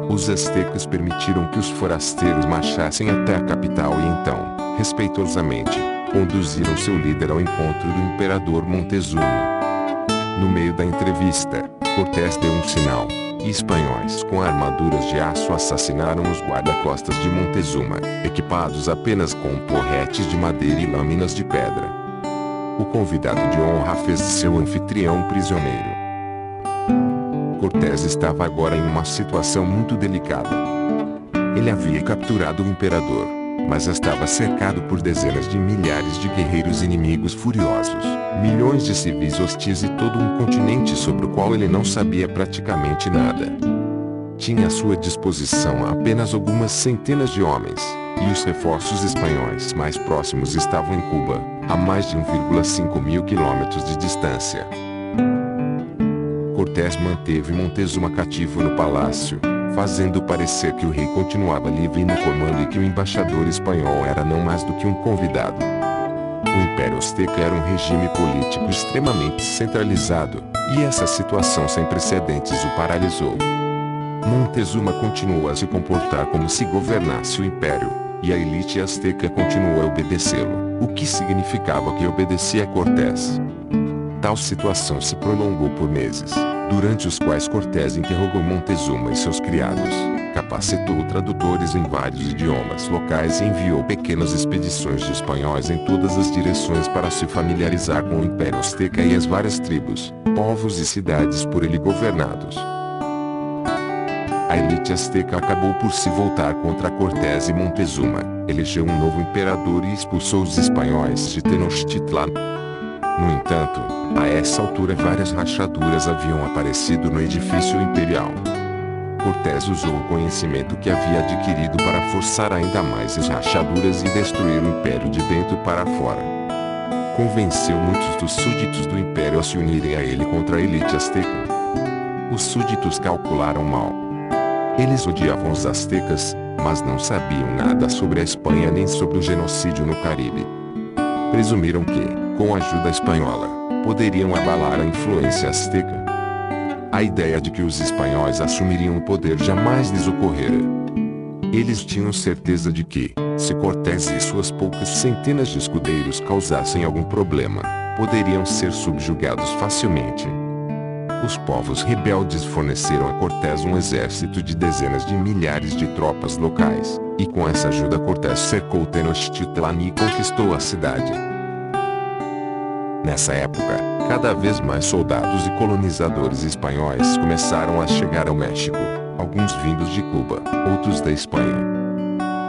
Os astecas permitiram que os forasteiros marchassem até a capital e então, respeitosamente, conduziram seu líder ao encontro do imperador Montezuma. No meio da entrevista, Cortés deu um sinal, e espanhóis com armaduras de aço assassinaram os guarda-costas de Montezuma, equipados apenas com porretes de madeira e lâminas de pedra. O convidado de honra fez de seu anfitrião prisioneiro. Cortés estava agora em uma situação muito delicada. Ele havia capturado o imperador, mas estava cercado por dezenas de milhares de guerreiros inimigos furiosos, milhões de civis hostis e todo um continente sobre o qual ele não sabia praticamente nada. Tinha à sua disposição apenas algumas centenas de homens, e os reforços espanhóis mais próximos estavam em Cuba, a mais de 1,5 mil quilômetros de distância. Cortés manteve Montezuma cativo no palácio, fazendo parecer que o rei continuava livre no comando e que o embaixador espanhol era não mais do que um convidado. O Império Azteca era um regime político extremamente centralizado, e essa situação sem precedentes o paralisou. Montezuma continuou a se comportar como se governasse o império, e a elite azteca continuou a obedecê-lo, o que significava que obedecia a Cortés. Tal situação se prolongou por meses, durante os quais Cortés interrogou Montezuma e seus criados, capacitou tradutores em vários idiomas locais e enviou pequenas expedições de espanhóis em todas as direções para se familiarizar com o Império Azteca e as várias tribos, povos e cidades por ele governados. A elite azteca acabou por se voltar contra Cortés e Montezuma, elegeu um novo imperador e expulsou os espanhóis de Tenochtitlan. No entanto, a essa altura várias rachaduras haviam aparecido no edifício imperial. Cortés usou o conhecimento que havia adquirido para forçar ainda mais as rachaduras e destruir o império de dentro para fora. Convenceu muitos dos súditos do império a se unirem a ele contra a elite azteca. Os súditos calcularam mal. Eles odiavam os aztecas, mas não sabiam nada sobre a Espanha nem sobre o genocídio no Caribe. Presumiram que, com a ajuda espanhola, poderiam abalar a influência azteca. A ideia de que os espanhóis assumiriam o poder jamais lhes ocorrera. Eles tinham certeza de que, se Cortés e suas poucas centenas de escudeiros causassem algum problema, poderiam ser subjugados facilmente. Os povos rebeldes forneceram a Cortés um exército de dezenas de milhares de tropas locais, e com essa ajuda Cortés cercou Tenochtitlan e conquistou a cidade. Nessa época, cada vez mais soldados e colonizadores espanhóis começaram a chegar ao México, alguns vindos de Cuba, outros da Espanha.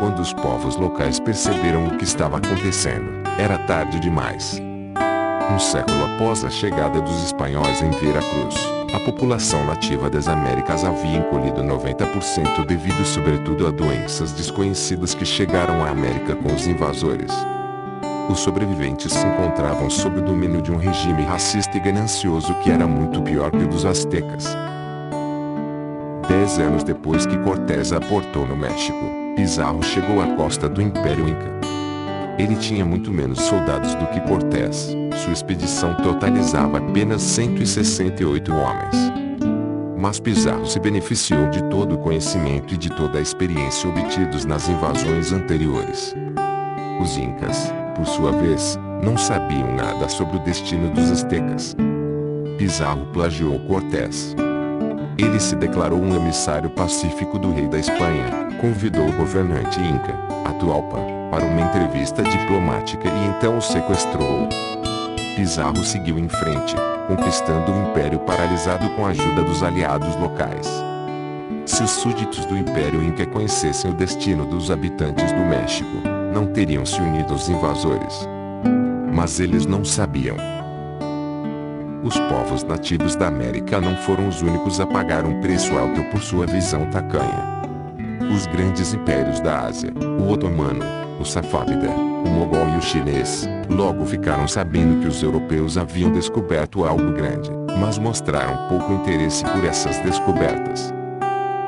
Quando os povos locais perceberam o que estava acontecendo, era tarde demais. Um século após a chegada dos espanhóis em Veracruz, a população nativa das Américas havia encolhido 90% devido sobretudo a doenças desconhecidas que chegaram à América com os invasores. Os sobreviventes se encontravam sob o domínio de um regime racista e ganancioso que era muito pior que o dos aztecas. 10 anos depois que Cortés aportou no México, Pizarro chegou à costa do Império Inca. Ele tinha muito menos soldados do que Cortés, sua expedição totalizava apenas 168 homens. Mas Pizarro se beneficiou de todo o conhecimento e de toda a experiência obtidos nas invasões anteriores. Os Incas, por sua vez, não sabiam nada sobre o destino dos aztecas. Pizarro plagiou Cortés. Ele se declarou um emissário pacífico do rei da Espanha, convidou o governante Inca, Atahualpa, para uma entrevista diplomática e então o sequestrou. Pizarro seguiu em frente, conquistando o império paralisado com a ajuda dos aliados locais. Se os súditos do Império Inca conhecessem o destino dos habitantes do México, não teriam se unido aos invasores. Mas eles não sabiam. Os povos nativos da América não foram os únicos a pagar um preço alto por sua visão tacanha. Os grandes impérios da Ásia, o otomano, o safávida, o mogol e o chinês, logo ficaram sabendo que os europeus haviam descoberto algo grande, mas mostraram pouco interesse por essas descobertas.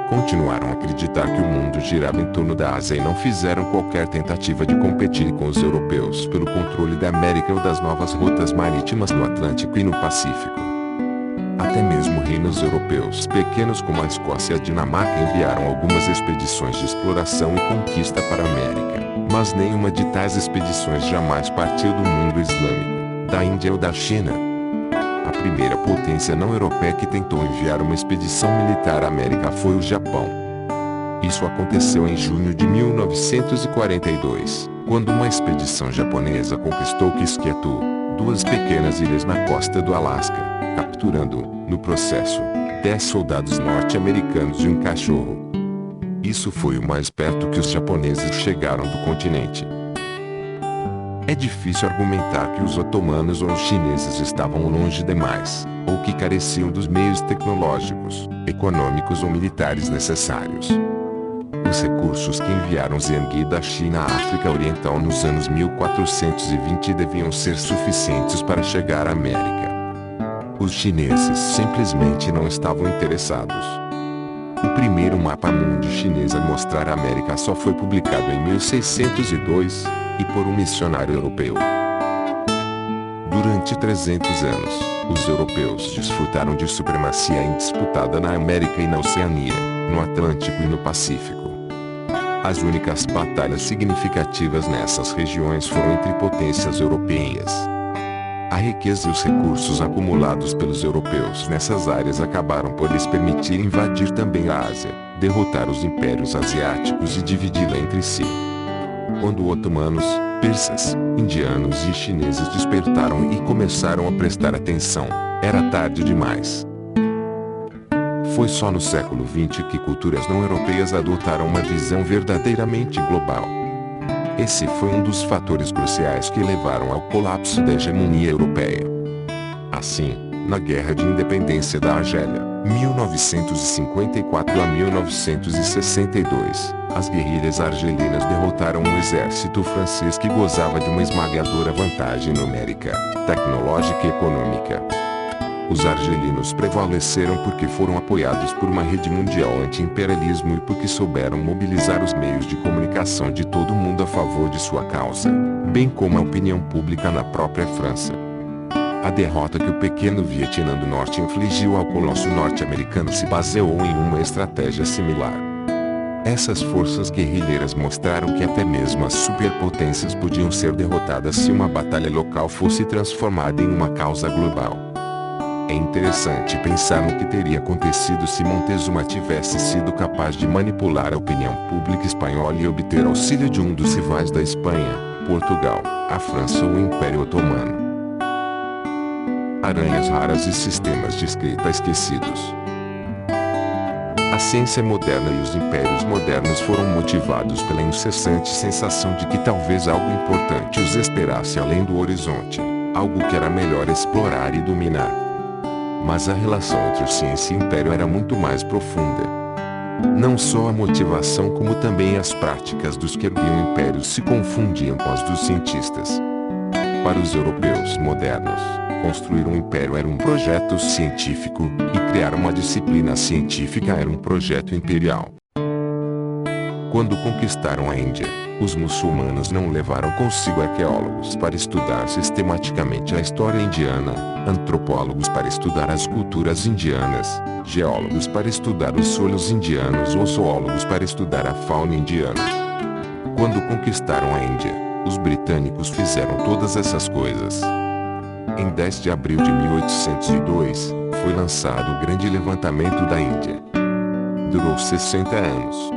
Continuaram a acreditar que o mundo girava em torno da Ásia e não fizeram qualquer tentativa de competir com os europeus pelo controle da América ou das novas rotas marítimas no Atlântico e no Pacífico. Até mesmo reinos europeus pequenos como a Escócia e a Dinamarca enviaram algumas expedições de exploração e conquista para a América, mas nenhuma de tais expedições jamais partiu do mundo islâmico, da Índia ou da China. A primeira potência não europeia que tentou enviar uma expedição militar à América foi o Japão. Isso aconteceu em junho de 1942, quando uma expedição japonesa conquistou Quisquetu, duas pequenas ilhas na costa do Alasca, capturando, no processo, 10 soldados norte-americanos e um cachorro. Isso foi o mais perto que os japoneses chegaram do continente. É difícil argumentar que os otomanos ou os chineses estavam longe demais, ou que careciam dos meios tecnológicos, econômicos ou militares necessários. Os recursos que enviaram Zenghi da China à África Oriental nos anos 1420 deviam ser suficientes para chegar à América. Os chineses simplesmente não estavam interessados. O primeiro mapa mundi chinês a mostrar a América só foi publicado em 1602, e por um missionário europeu. Durante 300 anos, os europeus desfrutaram de supremacia indisputada na América e na Oceania, no Atlântico e no Pacífico. As únicas batalhas significativas nessas regiões foram entre potências europeias. A riqueza e os recursos acumulados pelos europeus nessas áreas acabaram por lhes permitir invadir também a Ásia, derrotar os impérios asiáticos e dividi-la entre si. Quando otomanos, persas, indianos e chineses despertaram e começaram a prestar atenção, era tarde demais. Foi só no século XX que culturas não europeias adotaram uma visão verdadeiramente global. Esse foi um dos fatores cruciais que levaram ao colapso da hegemonia europeia. Assim, na Guerra de Independência da Argélia, 1954 a 1962, as guerrilhas argelinas derrotaram um exército francês que gozava de uma esmagadora vantagem numérica, tecnológica e econômica. Os argelinos prevaleceram porque foram apoiados por uma rede mundial anti-imperialismo e porque souberam mobilizar os meios de comunicação de todo o mundo a favor de sua causa, bem como a opinião pública na própria França. A derrota que o pequeno Vietnã do Norte infligiu ao colosso norte-americano se baseou em uma estratégia similar. Essas forças guerrilheiras mostraram que até mesmo as superpotências podiam ser derrotadas se uma batalha local fosse transformada em uma causa global. É interessante pensar no que teria acontecido se Montezuma tivesse sido capaz de manipular a opinião pública espanhola e obter auxílio de um dos rivais da Espanha, Portugal, a França ou o Império Otomano. Aranhas raras e sistemas de escrita esquecidos. A ciência moderna e os impérios modernos foram motivados pela incessante sensação de que talvez algo importante os esperasse além do horizonte, algo que era melhor explorar e dominar. Mas a relação entre ciência e império era muito mais profunda. Não só a motivação como também as práticas dos que erguiam impérios se confundiam com as dos cientistas. Para os europeus modernos, construir um império era um projeto científico, e criar uma disciplina científica era um projeto imperial. Quando conquistaram a Índia, os muçulmanos não levaram consigo arqueólogos para estudar sistematicamente a história indiana, antropólogos para estudar as culturas indianas, geólogos para estudar os solos indianos ou zoólogos para estudar a fauna indiana. Quando conquistaram a Índia, os britânicos fizeram todas essas coisas. Em 10 de abril de 1802, foi lançado o Grande Levantamento da Índia. Durou 60 anos.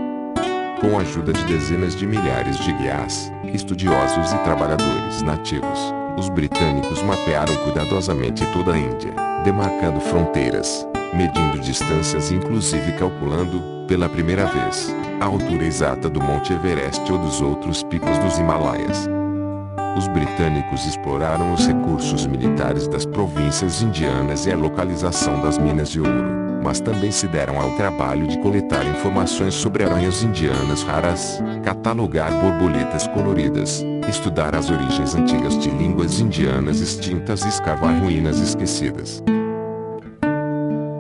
Com a ajuda de dezenas de milhares de guias, estudiosos e trabalhadores nativos, os britânicos mapearam cuidadosamente toda a Índia, demarcando fronteiras, medindo distâncias e inclusive calculando, pela primeira vez, a altura exata do Monte Everest ou dos outros picos dos Himalaias. Os britânicos exploraram os recursos militares das províncias indianas e a localização das minas de ouro, mas também se deram ao trabalho de coletar informações sobre aranhas indianas raras, catalogar borboletas coloridas, estudar as origens antigas de línguas indianas extintas e escavar ruínas esquecidas.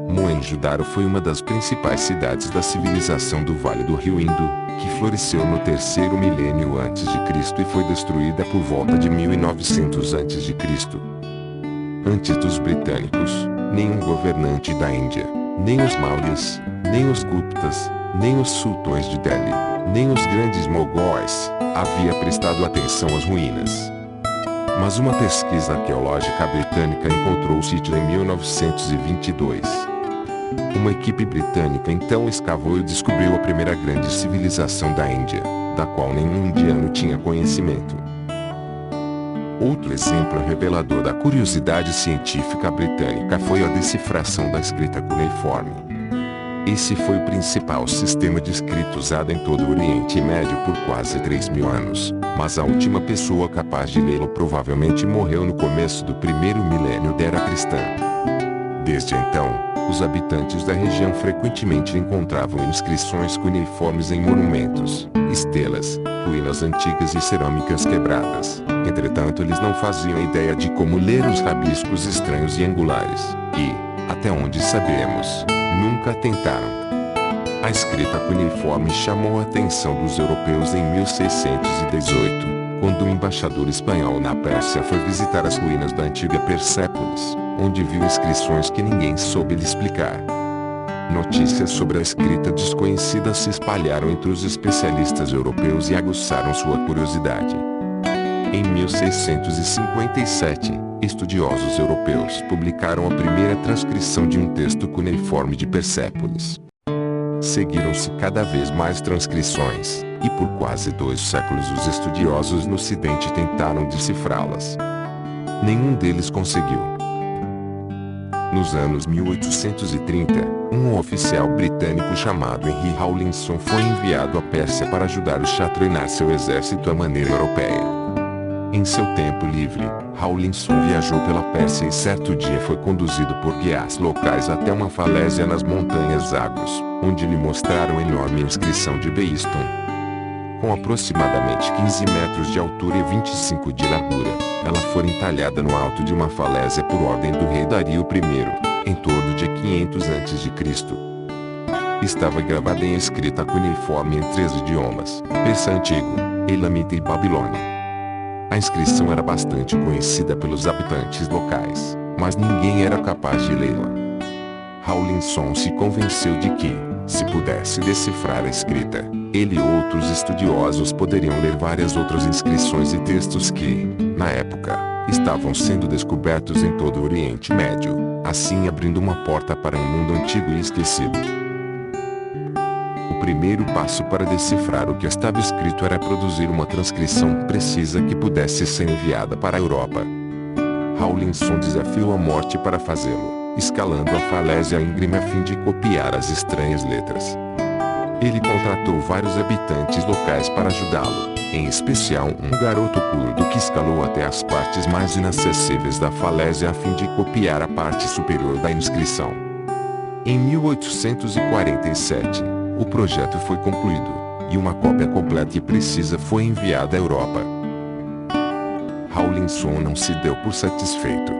Mohenjo-Daro foi uma das principais cidades da civilização do Vale do Rio Indo, que floresceu no terceiro milênio antes de Cristo e foi destruída por volta de 1900 antes de Cristo. Antes dos britânicos, nenhum governante da Índia, nem os Mauryas, nem os Guptas, nem os sultões de Delhi, nem os grandes mogóis, havia prestado atenção às ruínas. Mas uma pesquisa arqueológica britânica encontrou o sítio em 1922. Uma equipe britânica então escavou e descobriu a primeira grande civilização da Índia, da qual nenhum indiano tinha conhecimento. Outro exemplo revelador da curiosidade científica britânica foi a decifração da escrita cuneiforme. Esse foi o principal sistema de escrita usado em todo o Oriente Médio por quase 3.000 anos, mas a última pessoa capaz de lê-lo provavelmente morreu no começo do primeiro milênio da era cristã. Desde então, os habitantes da região frequentemente encontravam inscrições cuneiformes em monumentos, estelas, ruínas antigas e cerâmicas quebradas. Entretanto, eles não faziam ideia de como ler os rabiscos estranhos e angulares, e, até onde sabemos, nunca tentaram. A escrita cuneiforme chamou a atenção dos europeus em 1618, quando o embaixador espanhol na Pérsia foi visitar as ruínas da antiga Persépolis, onde viu inscrições que ninguém soube lhe explicar. Notícias sobre a escrita desconhecida se espalharam entre os especialistas europeus e aguçaram sua curiosidade. Em 1657, estudiosos europeus publicaram a primeira transcrição de um texto cuneiforme de Persépolis. Seguiram-se cada vez mais transcrições, e por quase 2 séculos os estudiosos no Ocidente tentaram decifrá-las. Nenhum deles conseguiu. Nos anos 1830, um oficial britânico chamado Henry Rawlinson foi enviado à Pérsia para ajudar o Shah a treinar seu exército à maneira europeia. Em seu tempo livre, Rawlinson viajou pela Pérsia e certo dia foi conduzido por guias locais até uma falésia nas montanhas Zagros, onde lhe mostraram a enorme inscrição de Behistun. Com aproximadamente 15 metros de altura e 25 de largura, ela foi entalhada no alto de uma falésia por ordem do rei Dario I, em torno de 500 a.C. Estava gravada em escrita cuneiforme em 3 idiomas: persa antigo, elamita e babilônia. A inscrição era bastante conhecida pelos habitantes locais, mas ninguém era capaz de lê-la. Rawlinson se convenceu de que, se pudesse decifrar a escrita, ele e outros estudiosos poderiam ler várias outras inscrições e textos que, na época, estavam sendo descobertos em todo o Oriente Médio, assim abrindo uma porta para um mundo antigo e esquecido. O primeiro passo para decifrar o que estava escrito era produzir uma transcrição precisa que pudesse ser enviada para a Europa. Rawlinson desafiou a morte para fazê-lo, escalando a falésia íngreme a fim de copiar as estranhas letras. Ele contratou vários habitantes locais para ajudá-lo, em especial um garoto curdo que escalou até as partes mais inacessíveis da falésia a fim de copiar a parte superior da inscrição. Em 1847, o projeto foi concluído, e uma cópia completa e precisa foi enviada à Europa. Rawlinson não se deu por satisfeito.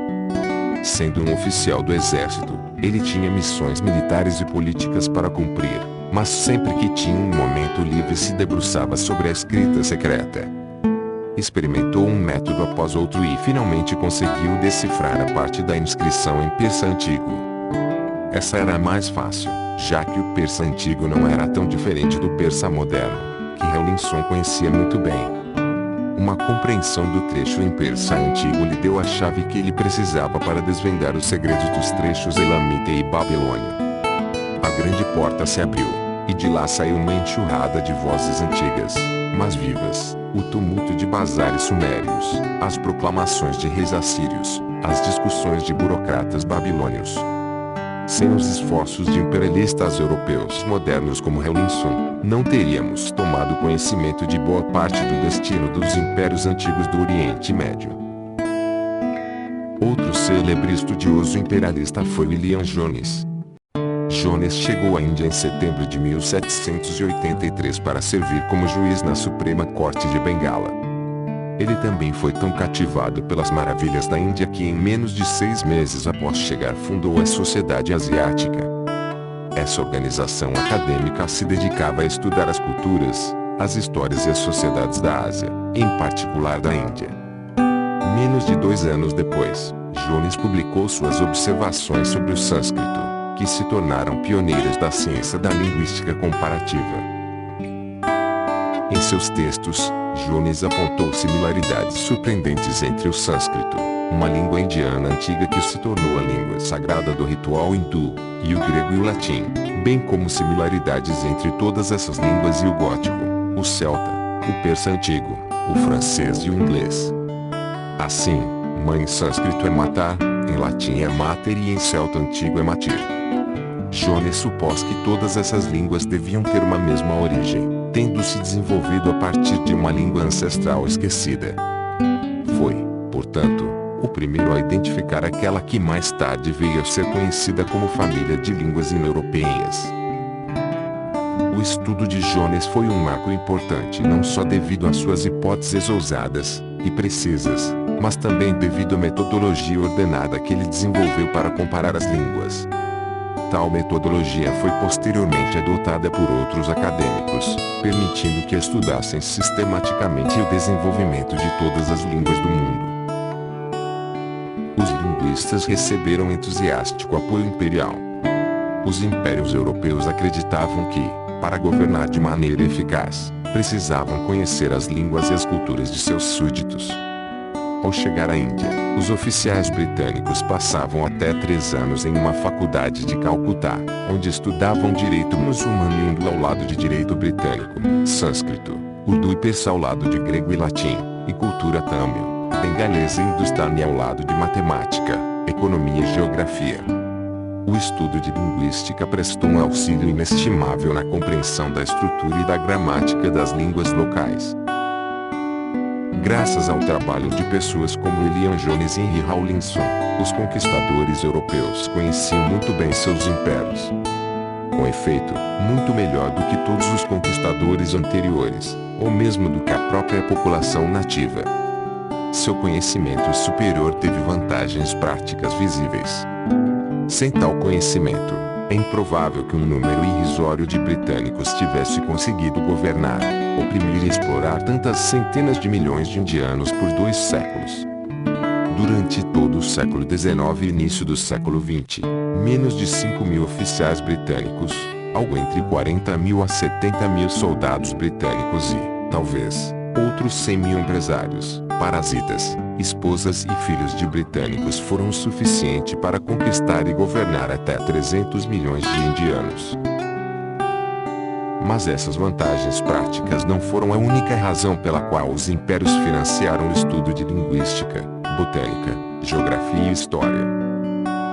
Sendo um oficial do exército, ele tinha missões militares e políticas para cumprir, mas sempre que tinha um momento livre se debruçava sobre a escrita secreta. Experimentou um método após outro e finalmente conseguiu decifrar a parte da inscrição em persa antigo. Essa era a mais fácil, já que o persa antigo não era tão diferente do persa moderno, que Rawlinson conhecia muito bem. Uma compreensão do trecho em persa antigo lhe deu a chave que ele precisava para desvendar os segredos dos trechos elamita e babilônia. A grande porta se abriu, e de lá saiu uma enxurrada de vozes antigas, mas vivas, o tumulto de bazares sumérios, as proclamações de reis assírios, as discussões de burocratas babilônios. Sem os esforços de imperialistas europeus modernos como Rawlinson, não teríamos tomado conhecimento de boa parte do destino dos impérios antigos do Oriente Médio. Outro célebre estudioso imperialista foi William Jones. Jones chegou à Índia em setembro de 1783 para servir como juiz na Suprema Corte de Bengala. Ele também foi tão cativado pelas maravilhas da Índia que em menos de 6 meses após chegar fundou a Sociedade Asiática. Essa organização acadêmica se dedicava a estudar as culturas, as histórias e as sociedades da Ásia, em particular da Índia. Menos de 2 anos depois, Jones publicou suas observações sobre o sânscrito, que se tornaram pioneiras da ciência da linguística comparativa. Em seus textos, Jones apontou similaridades surpreendentes entre o sânscrito, uma língua indiana antiga que se tornou a língua sagrada do ritual hindu, e o grego e o latim, bem como similaridades entre todas essas línguas e o gótico, o celta, o persa antigo, o francês e o inglês. Assim, mãe em sânscrito é matar, em latim é mater e em celta antigo é matir. Jones supôs que todas essas línguas deviam ter uma mesma origem, tendo se desenvolvido a partir de uma língua ancestral esquecida. Foi, portanto, o primeiro a identificar aquela que mais tarde veio a ser conhecida como família de línguas indo-europeias. O estudo de Jones foi um marco importante não só devido às suas hipóteses ousadas e precisas, mas também devido à metodologia ordenada que ele desenvolveu para comparar as línguas. Tal metodologia foi posteriormente adotada por outros acadêmicos, permitindo que estudassem sistematicamente o desenvolvimento de todas as línguas do mundo. Os linguistas receberam entusiástico apoio imperial. Os impérios europeus acreditavam que, para governar de maneira eficaz, precisavam conhecer as línguas e as culturas de seus súditos. Ao chegar à Índia, os oficiais britânicos passavam até 3 anos em uma faculdade de Calcutá, onde estudavam direito muçulmano e hindu ao lado de direito britânico, sânscrito, urdu e persa ao lado de grego e latim, e cultura tâmil, bengalesa e hindustânia ao lado de matemática, economia e geografia. O estudo de linguística prestou um auxílio inestimável na compreensão da estrutura e da gramática das línguas locais. Graças ao trabalho de pessoas como Elian Jones e Henry Rawlinson, os conquistadores europeus conheciam muito bem seus impérios. Com efeito, muito melhor do que todos os conquistadores anteriores, ou mesmo do que a própria população nativa. Seu conhecimento superior teve vantagens práticas visíveis. Sem tal conhecimento, é improvável que um número irrisório de britânicos tivesse conseguido governar, oprimir e explorar tantas centenas de milhões de indianos por 2 séculos. Durante todo o século XIX e início do século XX, menos de 5.000 oficiais britânicos, algo entre 40.000 a 70.000 soldados britânicos e, talvez, outros 100.000 empresários, parasitas, esposas e filhos de britânicos foram o suficiente para conquistar e governar até 300 milhões de indianos. Mas essas vantagens práticas não foram a única razão pela qual os impérios financiaram o estudo de linguística, botânica, geografia e história.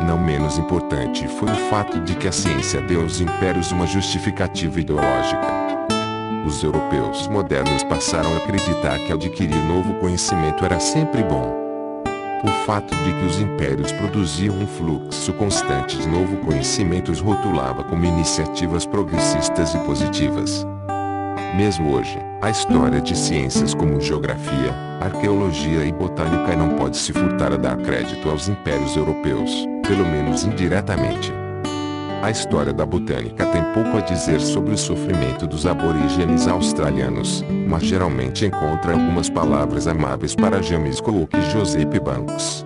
Não menos importante foi o fato de que a ciência deu aos impérios uma justificativa ideológica. Os europeus modernos passaram a acreditar que adquirir novo conhecimento era sempre bom. O fato de que os impérios produziam um fluxo constante de novo conhecimento os rotulava como iniciativas progressistas e positivas. Mesmo hoje, a história de ciências como geografia, arqueologia e botânica não pode se furtar a dar crédito aos impérios europeus, pelo menos indiretamente. A história da botânica tem pouco a dizer sobre o sofrimento dos aborígenes australianos, mas geralmente encontra algumas palavras amáveis para James Cook e Joseph Banks.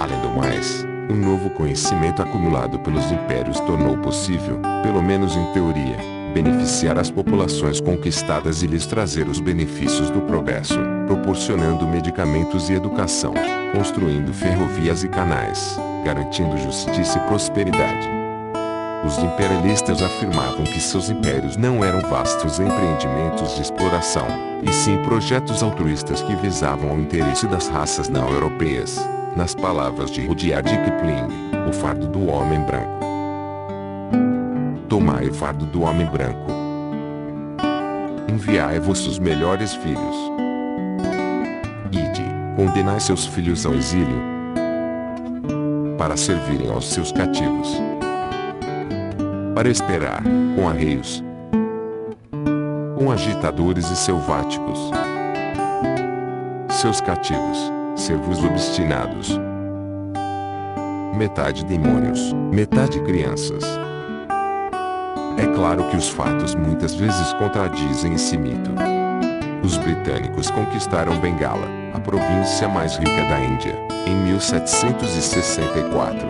Além do mais, o novo conhecimento acumulado pelos impérios tornou possível, pelo menos em teoria, beneficiar as populações conquistadas e lhes trazer os benefícios do progresso, proporcionando medicamentos e educação, construindo ferrovias e canais, garantindo justiça e prosperidade. Os imperialistas afirmavam que seus impérios não eram vastos empreendimentos de exploração, e sim projetos altruístas que visavam o interesse das raças não europeias, nas palavras de Rudyard Kipling, o fardo do homem branco. Tomai o fardo do homem branco. Enviai vossos melhores filhos. Ide, condenai seus filhos ao exílio, para servirem aos seus cativos, para esperar, com arreios, com agitadores e selváticos, seus cativos, servos obstinados, metade demônios, metade crianças. É claro que os fatos muitas vezes contradizem esse mito. Os britânicos conquistaram Bengala, a província mais rica da Índia, em 1764.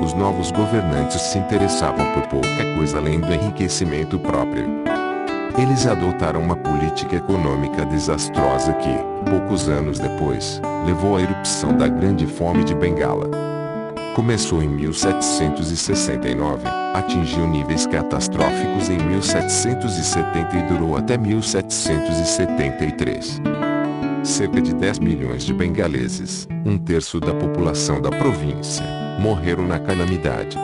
Os novos governantes se interessavam por pouca coisa além do enriquecimento próprio. Eles adotaram uma política econômica desastrosa que, poucos anos depois, levou à erupção da Grande Fome de Bengala. Começou em 1769, atingiu níveis catastróficos em 1770 e durou até 1773. Cerca de 10 milhões de bengaleses, um terço da população da província, morreram na calamidade.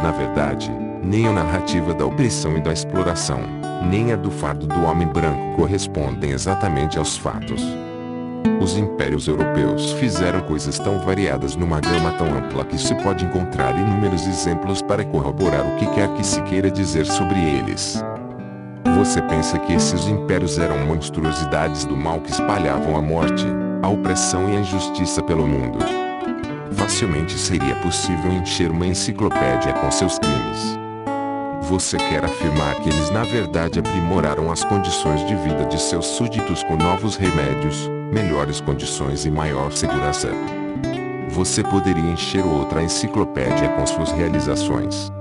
Na verdade, nem a narrativa da opressão e da exploração, nem a do fardo do homem branco correspondem exatamente aos fatos. Os impérios europeus fizeram coisas tão variadas numa gama tão ampla que se pode encontrar inúmeros exemplos para corroborar o que quer que se queira dizer sobre eles. Você pensa que esses impérios eram monstruosidades do mal que espalhavam a morte, a opressão e a injustiça pelo mundo? Facilmente seria possível encher uma enciclopédia com seus crimes. Você quer afirmar que eles na verdade aprimoraram as condições de vida de seus súditos com novos remédios, melhores condições e maior segurança? Você poderia encher outra enciclopédia com suas realizações.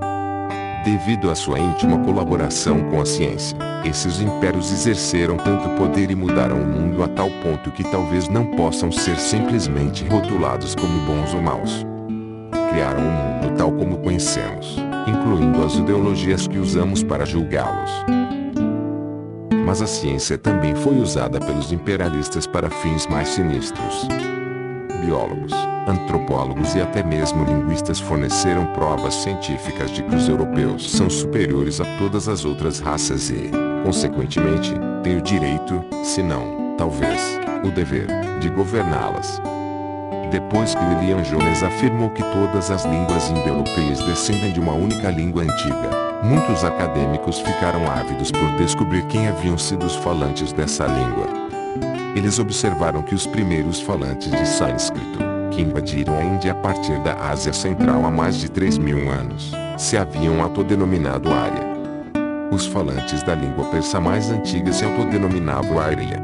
Devido à sua íntima colaboração com a ciência, esses impérios exerceram tanto poder e mudaram o mundo a tal ponto que talvez não possam ser simplesmente rotulados como bons ou maus. Criaram o mundo tal como conhecemos, incluindo as ideologias que usamos para julgá-los. Mas a ciência também foi usada pelos imperialistas para fins mais sinistros. Biólogos, Antropólogos e até mesmo linguistas forneceram provas científicas de que os europeus são superiores a todas as outras raças e, consequentemente, têm o direito, se não, talvez, o dever, de governá-las. Depois que William Jones afirmou que todas as línguas indo-europeias descendem de uma única língua antiga, muitos acadêmicos ficaram ávidos por descobrir quem haviam sido os falantes dessa língua. Eles observaram que os primeiros falantes de sânscrito, que invadiram a Índia a partir da Ásia Central há mais de 3.000 anos, se haviam autodenominado Arya. Os falantes da língua persa mais antiga se autodenominavam Arya.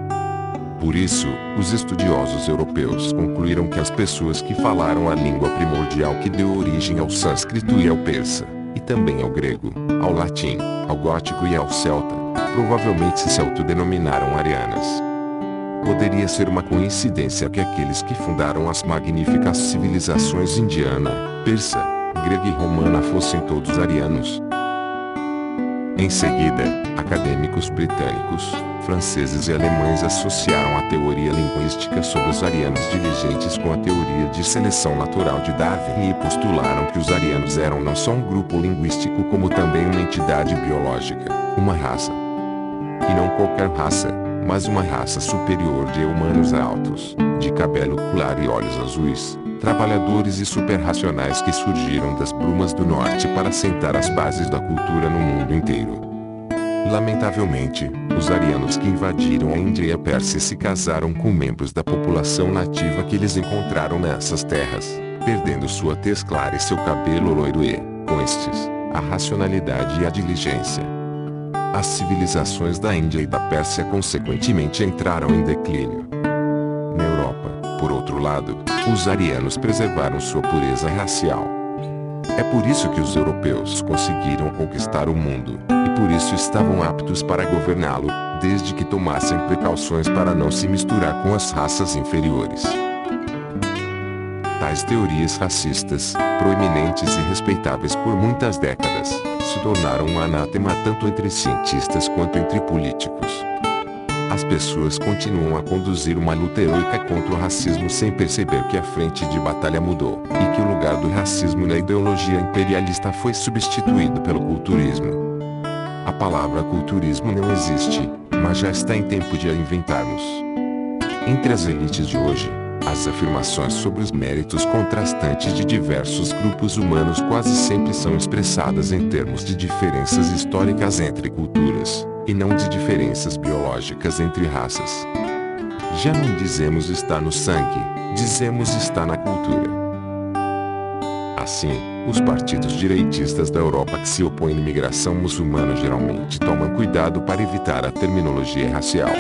Por isso, os estudiosos europeus concluíram que as pessoas que falaram a língua primordial que deu origem ao sânscrito e ao persa, e também ao grego, ao latim, ao gótico e ao celta, provavelmente se autodenominaram arianas. Poderia ser uma coincidência que aqueles que fundaram as magníficas civilizações indiana, persa, grega e romana fossem todos arianos. Em seguida, acadêmicos britânicos, franceses e alemães associaram a teoria linguística sobre os arianos divergentes com a teoria de seleção natural de Darwin e postularam que os arianos eram não só um grupo linguístico como também uma entidade biológica, uma raça. E não qualquer raça, mas uma raça superior de humanos altos, de cabelo claro e olhos azuis, trabalhadores e superracionais que surgiram das brumas do norte para assentar as bases da cultura no mundo inteiro. Lamentavelmente, os arianos que invadiram a Índia e a Pérsia se casaram com membros da população nativa que eles encontraram nessas terras, perdendo sua tez clara e seu cabelo loiro e, com estes, a racionalidade e a diligência. As civilizações da Índia e da Pérsia consequentemente entraram em declínio. Na Europa, por outro lado, os arianos preservaram sua pureza racial. É por isso que os europeus conseguiram conquistar o mundo, e por isso estavam aptos para governá-lo, desde que tomassem precauções para não se misturar com as raças inferiores. Tais teorias racistas, proeminentes e respeitáveis por muitas décadas, se tornaram um anátema tanto entre cientistas quanto entre políticos. As pessoas continuam a conduzir uma luta heroica contra o racismo sem perceber que a frente de batalha mudou, e que o lugar do racismo na ideologia imperialista foi substituído pelo culturismo. A palavra culturismo não existe, mas já está em tempo de a inventarmos. Entre as elites de hoje, as afirmações sobre os méritos contrastantes de diversos grupos humanos quase sempre são expressadas em termos de diferenças históricas entre culturas, e não de diferenças biológicas entre raças. Já não dizemos está no sangue, dizemos está na cultura. Assim, os partidos direitistas da Europa que se opõem à imigração muçulmana geralmente tomam cuidado para evitar a terminologia racial.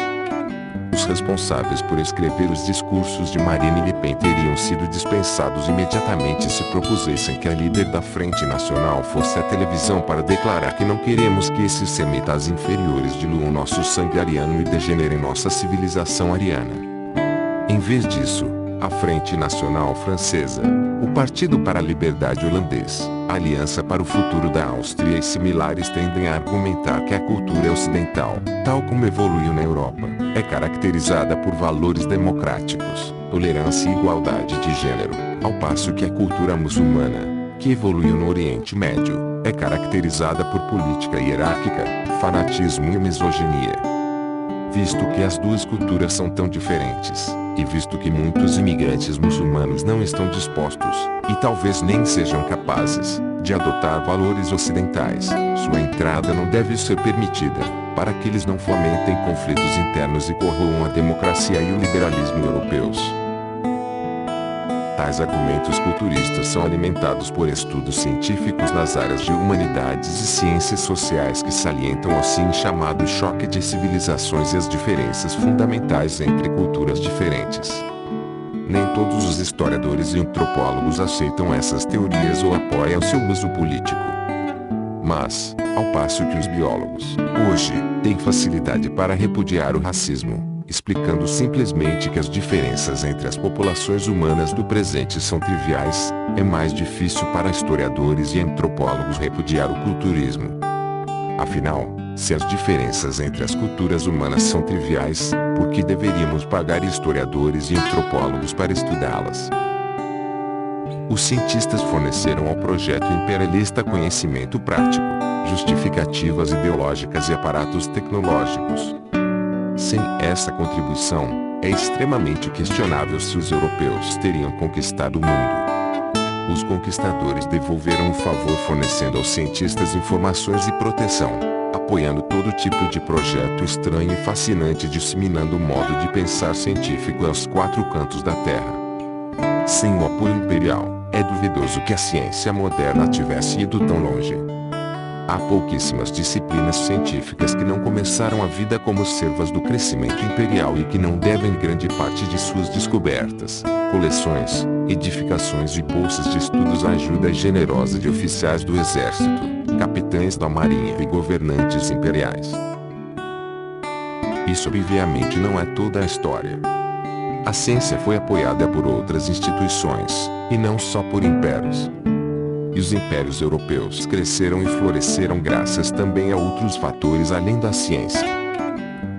Os responsáveis por escrever os discursos de Marine Le Pen teriam sido dispensados imediatamente se propusessem que a líder da Frente Nacional fosse à televisão para declarar que não queremos que esses semitas inferiores diluam nosso sangue ariano e degenerem nossa civilização ariana. Em vez disso, a Frente Nacional Francesa, o Partido para a Liberdade holandês, a Aliança para o Futuro da Áustria e similares tendem a argumentar que a cultura ocidental, tal como evoluiu na Europa, é caracterizada por valores democráticos, tolerância e igualdade de gênero, ao passo que a cultura muçulmana, que evoluiu no Oriente Médio, é caracterizada por política hierárquica, fanatismo e misoginia. Visto que as duas culturas são tão diferentes, e visto que muitos imigrantes muçulmanos não estão dispostos, e talvez nem sejam capazes, de adotar valores ocidentais, sua entrada não deve ser permitida, para que eles não fomentem conflitos internos e corroam a democracia e o liberalismo europeus. Tais argumentos culturistas são alimentados por estudos científicos nas áreas de humanidades e ciências sociais que salientam o assim chamado choque de civilizações e as diferenças fundamentais entre culturas diferentes. Nem todos os historiadores e antropólogos aceitam essas teorias ou apoiam seu uso político. Mas, ao passo que os biólogos, hoje, têm facilidade para repudiar o racismo, explicando simplesmente que as diferenças entre as populações humanas do presente são triviais, é mais difícil para historiadores e antropólogos repudiar o culturismo. Afinal, se as diferenças entre as culturas humanas são triviais, por que deveríamos pagar historiadores e antropólogos para estudá-las? Os cientistas forneceram ao projeto imperialista conhecimento prático, justificativas ideológicas e aparatos tecnológicos. Sem essa contribuição, é extremamente questionável se os europeus teriam conquistado o mundo. Os conquistadores devolveram o favor fornecendo aos cientistas informações e proteção, apoiando todo tipo de projeto estranho e fascinante, disseminando o modo de pensar científico aos quatro cantos da Terra. Sem o apoio imperial, é duvidoso que a ciência moderna tivesse ido tão longe. Há pouquíssimas disciplinas científicas que não começaram a vida como servas do crescimento imperial e que não devem grande parte de suas descobertas, coleções, edificações e bolsas de estudos à ajuda generosa de oficiais do exército, capitães da marinha e governantes imperiais. Isso obviamente não é toda a história. A ciência foi apoiada por outras instituições, e não só por impérios. E os impérios europeus cresceram e floresceram graças também a outros fatores além da ciência.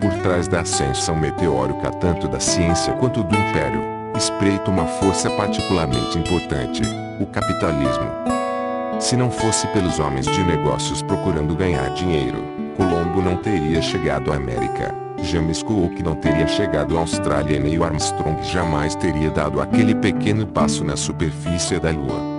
Por trás da ascensão meteórica tanto da ciência quanto do império, espreita uma força particularmente importante: o capitalismo. Se não fosse pelos homens de negócios procurando ganhar dinheiro, Colombo não teria chegado à América, James Cook não teria chegado à Austrália e Neil Armstrong jamais teria dado aquele pequeno passo na superfície da Lua.